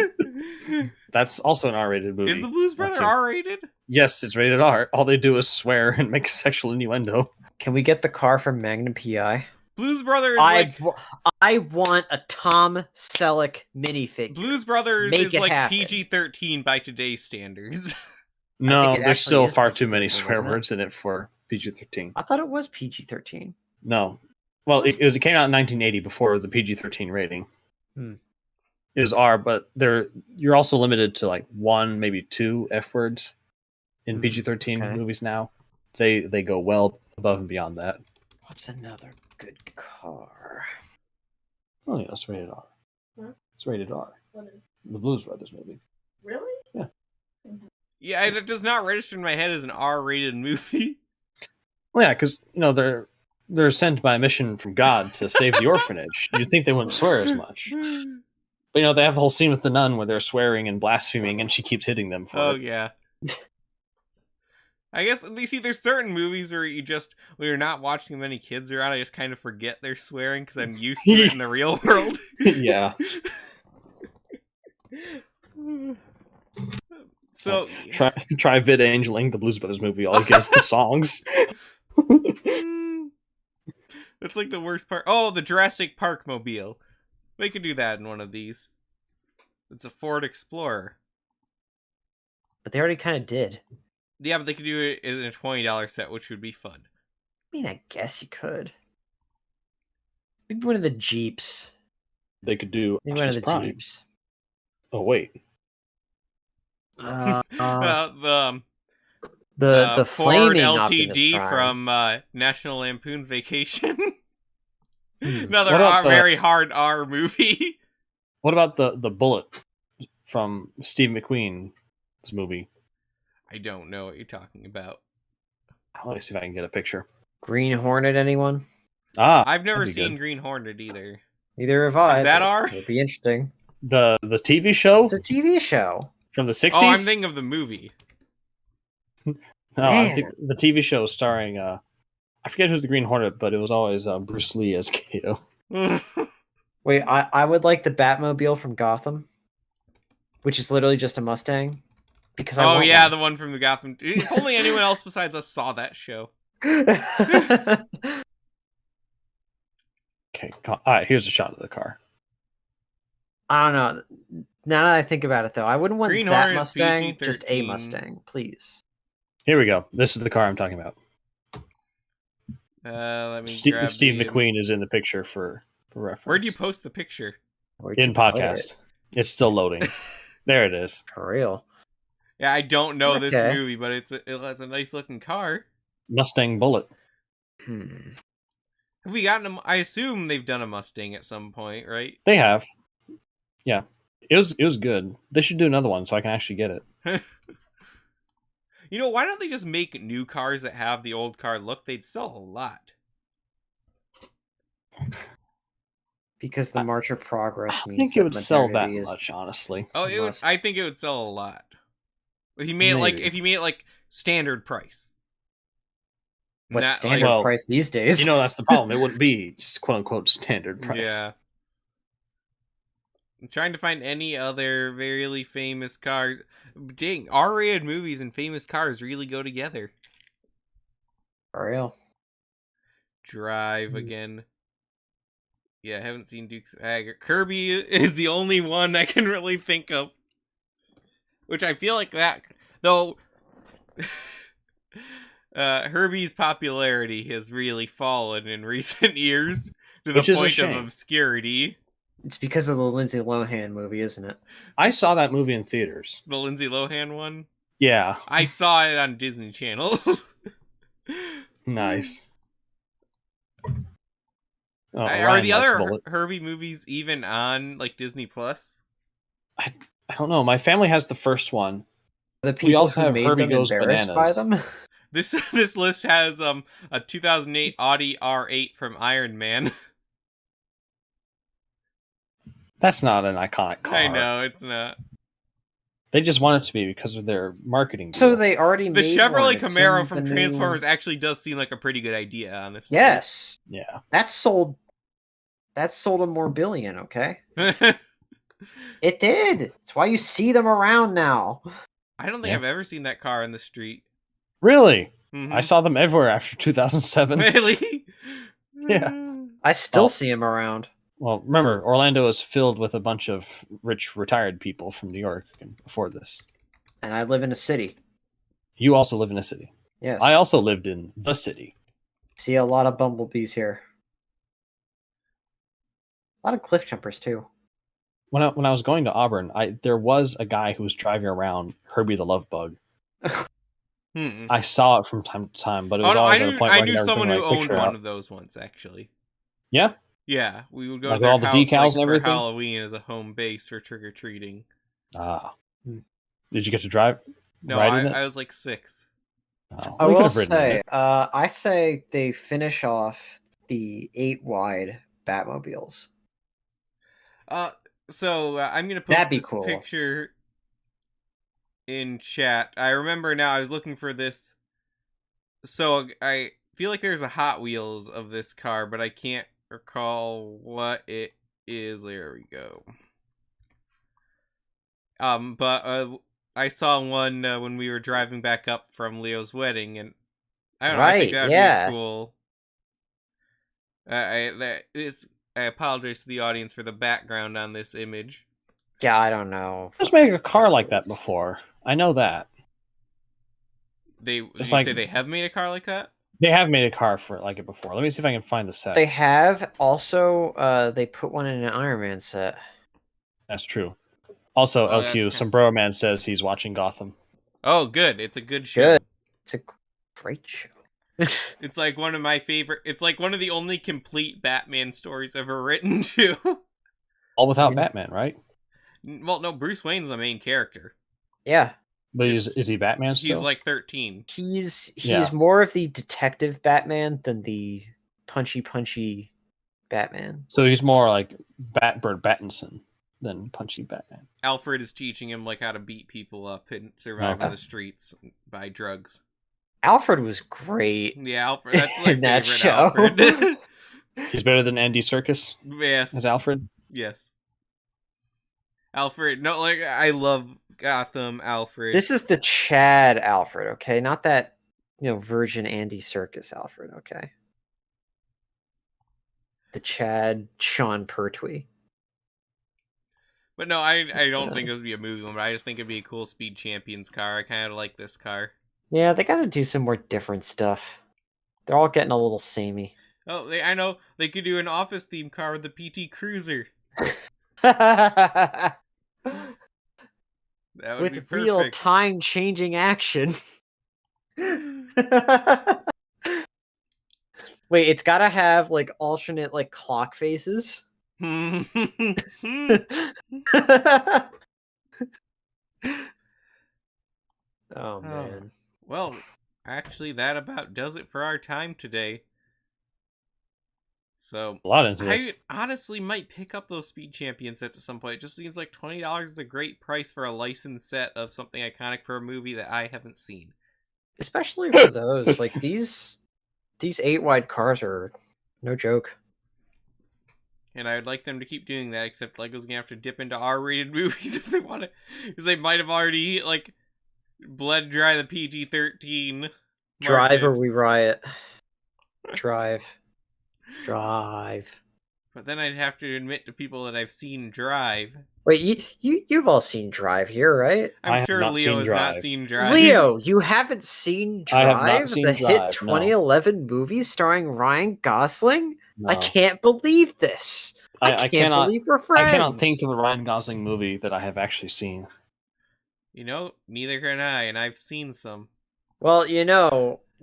that's also an R-rated movie. Is the Blues Brother Okay. R-rated? Yes, it's rated R. All they do is swear and make sexual innuendo. Can we get the car from Magnum PI? Blues Brother is like... I want a Tom Selleck minifigure. Blues Brothers Make is it like happen. PG-13 by today's standards. No, it there's actually still is far too many PG-13, swear isn't it? words in it for PG-13. I thought it was PG-13. No. Well, it came out in 1980 before the PG-13 rating. Hmm. It was R, but you're also limited to like 1, maybe 2 F words in PG-13 okay. movies now. They go well above and beyond that. What's another good car? Oh yeah, it's rated R. Huh? It's rated R. What is? The Blues Brothers movie. Really? Yeah, it does not register in my head as an R-rated movie. Well, yeah, because they're sent by a mission from God to save the orphanage. You'd think they wouldn't swear as much, but they have the whole scene with the nun where they're swearing and blaspheming, and she keeps hitting them for it. Yeah. I guess you see, there's certain movies where when you're not watching them, any kids around, I just kind of forget they're swearing because I'm used to it in the real world. Yeah. So try vid angeling the Blues Brothers movie. All you get is the songs. That's like the worst part. Oh, the Jurassic Park mobile. They could do that in one of these. It's a Ford Explorer. But they already kind of did. Yeah, but they could do it in a $20 set, which would be fun. I mean, I guess you could. Maybe one of the Jeeps. They could do Maybe one of the Prime. Jeeps. Oh wait, The Ford flaming Optimus LTD Prime. from National Lampoon's Vacation. What Another about very hard R movie. what about the bullet from Steve McQueen's movie? I don't know what you're talking about. Let me see if I can get a picture. Green Hornet, anyone? I've never that'd be seen good. Green Hornet either. Neither have I. Is that but R? It'd be interesting. The TV show It's a TV show. from the 60s. Oh, I'm thinking of the movie. No, I Man. think the TV show starring I forget who's the Green Hornet, but it was always Bruce Lee as Kato. Wait, I would like the Batmobile from Gotham, which is literally just a Mustang. Because I want yeah, one. the one from the Gotham. If only anyone else besides us saw that show. Okay, all right. Here's a shot of the car. I don't know. Now that I think about it, though, I wouldn't want Green that Hornet is Mustang, just a PG-13. Mustang, please. Here we go. This is the car I'm talking about. Let me Steve grab the- McQueen is in the picture for reference. Where'd you post the picture? Where'd in you play podcast? it? It's still loading. There it is. For real. Yeah, I don't know this Okay. movie, but it's a nice looking car. Mustang Bullet. Have we gotten I assume they've done a Mustang at some point, right? They have. Yeah. It was good. They should do another one so I can actually get it. You know, why don't they just make new cars that have the old car look? They'd sell a lot. Because the March of Progress I means think it that would sell that modernity is much, honestly. Oh, Must. I think it would sell a lot. If you made it like standard price. what's Not, standard well, price these days. You know, that's the problem. It wouldn't be quote unquote standard price. Yeah. I'm trying to find any other very famous cars. Dang, R-rated movies and famous cars really go together. For real. Drive again. Yeah, I haven't seen Dukes of Hazzard. Kirby is the only one I can really think of. Which I feel like that, though. Herbie's popularity has really fallen in recent years to the Which is a point of shame. obscurity. It's because of the Lindsay Lohan movie, isn't it? I saw that movie in theaters. The Lindsay Lohan one. Yeah. I saw it on Disney Channel. Nice. Oh, Are Ryan the likes other Bullet. Herbie movies even on like Disney Plus? I don't know. My family has the first one. The people also who have made Herbie them Goes embarrassed by Bananas. them. This list has a 2008 Audi R8 from Iron Man. That's not an iconic car. I know it's not. They just want it to be because of their marketing deal. So they already The made Chevrolet one. It's Camaro in from the Transformers new... actually does seem like a pretty good idea, honestly. Yes. Yeah. That sold a more billion, okay? It did. That's why you see them around now. I don't think I've ever seen that car in the street. Really? Mhm. I saw them everywhere after 2007. Really? Yeah. I still Oh. see them around. Well, remember, Orlando is filled with a bunch of rich retired people from New York who can afford this. And I live in a city. You also live in a city. Yes. I also lived in the city. See a lot of bumblebees here. A lot of cliff jumpers too. When I was going to Auburn, there was a guy who was driving around Herbie the Love Bug. I saw it from time to time, but it was always at a point where I knew someone who owned one of those once, actually. Yeah? Yeah, we would go Like to their all the house decals and for everything? Halloween as a home base for trick-or-treating. Ah. Did you get to drive? No, ride in it? I was like 6. Oh, I we could will have ridden in say, it. I say they finish off the 8-wide Batmobiles. So I'm gonna post That'd be this cool. picture in chat. I remember now. I was looking for this. So I feel like there's a Hot Wheels of this car, but I can't recall what it is. There we go. But I saw one when we were driving back up from Leo's wedding, and I don't know. I think Right, that would yeah. be a cool. I apologize to the audience for the background on this image. Yeah, I don't know. Just made a car like that before. I know that. Did you like- say they have made a car like that? They have made a car for like it before. Let me see if I can find the set. They have also. They put one in an Iron Man set. That's true. Also, Oh, that's LQ, kind- Sombrero Man says he's watching Gotham. Oh, good. It's a good show. Good. It's a great show. It's like one of my favorite. It's like one of the only complete Batman stories ever written, too. All without It's- Batman, right? Well, no, Bruce Wayne's the main character. Yeah, But is he Batman still? He's like 13. he's Yeah. more of the detective Batman than the punchy Batman. So he's more like Batbird Battinson than Punchy Batman. Alfred is teaching him like how to beat people up and survive Okay. on the streets by drugs. Alfred was great. Yeah, Alfred. That's my In that favorite show. Alfred. He's better than Andy Serkis Yes. as Alfred. Yes. Alfred. No, like I love Gotham Alfred. This is the Chad Alfred, okay? Not that, Virgin Andy Serkis Alfred, okay? The Chad Sean Pertwee. But no, I don't think this would be a movie one, but I just think it'd be a cool Speed Champions car. I kind of like this car. Yeah, they gotta do some more different stuff. They're all getting a little samey. Oh, I know. They could do an office theme car with the PT Cruiser. That would be With perfect. real time-changing action. Wait, it's gotta have like alternate like clock faces. Oh, Oh man. well, actually, that about does it for our time today. So, A lot into this. I honestly might pick up those Speed Champion sets at some point. It just seems like $20 is a great price for a licensed set of something iconic for a movie that I haven't seen. Especially for those. Like these 8-wide cars are no joke. And I would like them to keep doing that, except Lego's gonna have to dip into R-rated movies if they want to, because they might have already like bled dry the PG-13. Drive or market. we riot. Drive. But then I'd have to admit to people that I've seen Drive. Wait, you've all seen Drive here, right? I I'm have sure not Leo seen has not Drive. seen Drive. Leo, you haven't seen I have not Drive, seen the hit Drive, no. 2011 movie starring Ryan Gosling? I No. can't believe this. I can't believe we're friends. I cannot think of a Ryan Gosling movie that I have actually seen. Neither can I, and I've seen some. Well,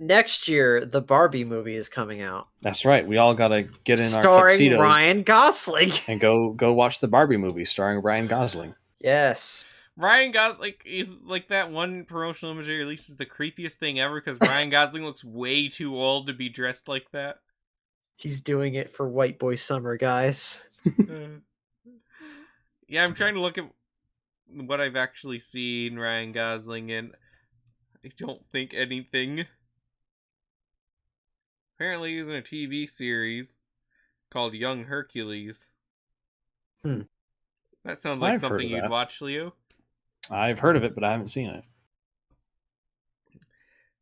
next year the Barbie movie is coming out. That's right. We all gotta get in our starring tuxedos Ryan Gosling. and go watch the Barbie movie starring Ryan Gosling. Yes. Ryan Gosling is like that one promotional image they released is the creepiest thing ever because Ryan Gosling looks way too old to be dressed like that. He's doing it for White Boy Summer, guys. Yeah, I'm trying to look at what I've actually seen Ryan Gosling in, I don't think anything. Apparently he's in a TV series called Young Hercules. That sounds like I've heard something of you'd that. watch, Leo. I've heard of it, but I haven't seen it.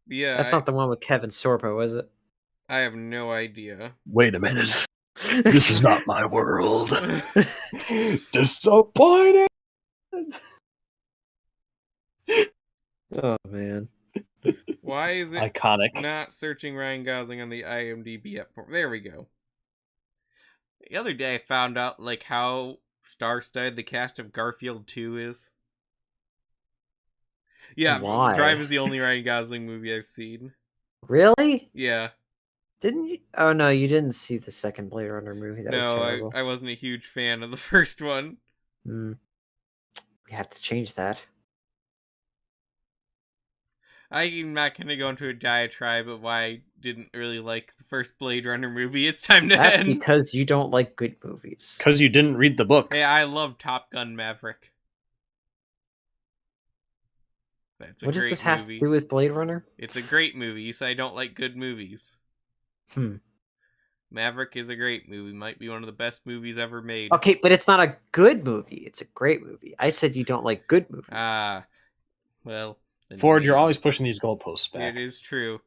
Yeah, That's not the one with Kevin Sorbo, is it? I have no idea. Wait a minute. This is not my world. Disappointed. Oh man. Why is it Iconic. not searching Ryan Gosling on the IMDb app? There we go. The other day I found out like how star-studded the cast of Garfield 2 is. Yeah, Why? Drive is the only Ryan Gosling movie I've seen. Really? Yeah. Didn't you? Oh no, you didn't see the second Blade Runner movie. That was No, terrible. I wasn't a huge fan of the first one. We have to change that. I'm not going to go into a diatribe of why I didn't really like the first Blade Runner movie. It's time to That's end. because you don't like good movies. Because you didn't read the book. Hey, I love Top Gun Maverick. That's a What does great this have movie. to do with Blade Runner? It's a great movie. You say I don't like good movies. Maverick is a great movie. Might be one of the best movies ever made. Okay, but it's not a good movie. It's a great movie. I said you don't like good movies. Well. Ford, you're always pushing these goalposts back. It is true.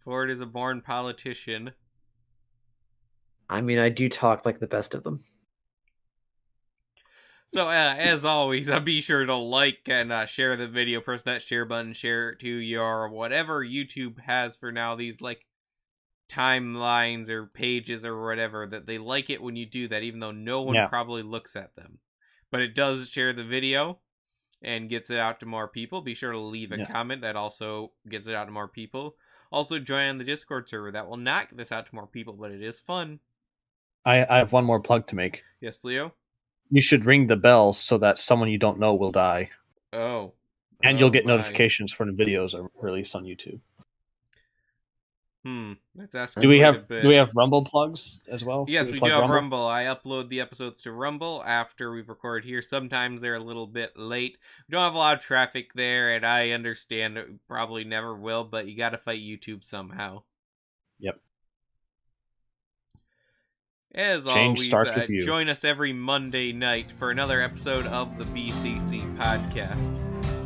Ford is a born politician. I mean, I do talk like the best of them. So, as always, be sure to like and share the video. Press that share button. Share it to your whatever YouTube has for now. These, like, timelines or pages or whatever. That they like it when you do that, even though no one probably looks at them. But it does share the video and gets it out to more people. Be sure to leave a comment. That also gets it out to more people. Also, join the Discord server. That will not get this out to more people, but it is fun. I have one more plug to make. Yes, Leo? You should ring the bell so that someone you don't know will die. Oh. And you'll get notifications for the videos are released on YouTube. That's asking Do we quite a bit. have Rumble plugs as well? Yes, we do have Rumble. I upload the episodes to Rumble after we've recorded here. Sometimes they're a little bit late. We don't have a lot of traffic there, and I understand it probably never will, but you gotta fight YouTube somehow. Yep. As Change always, starts with you. Join us every Monday night for another episode of the BCC podcast.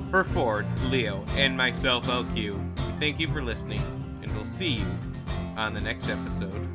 For Ford, Leo, and myself, LQ, thank you for listening, and we'll see you on the next episode.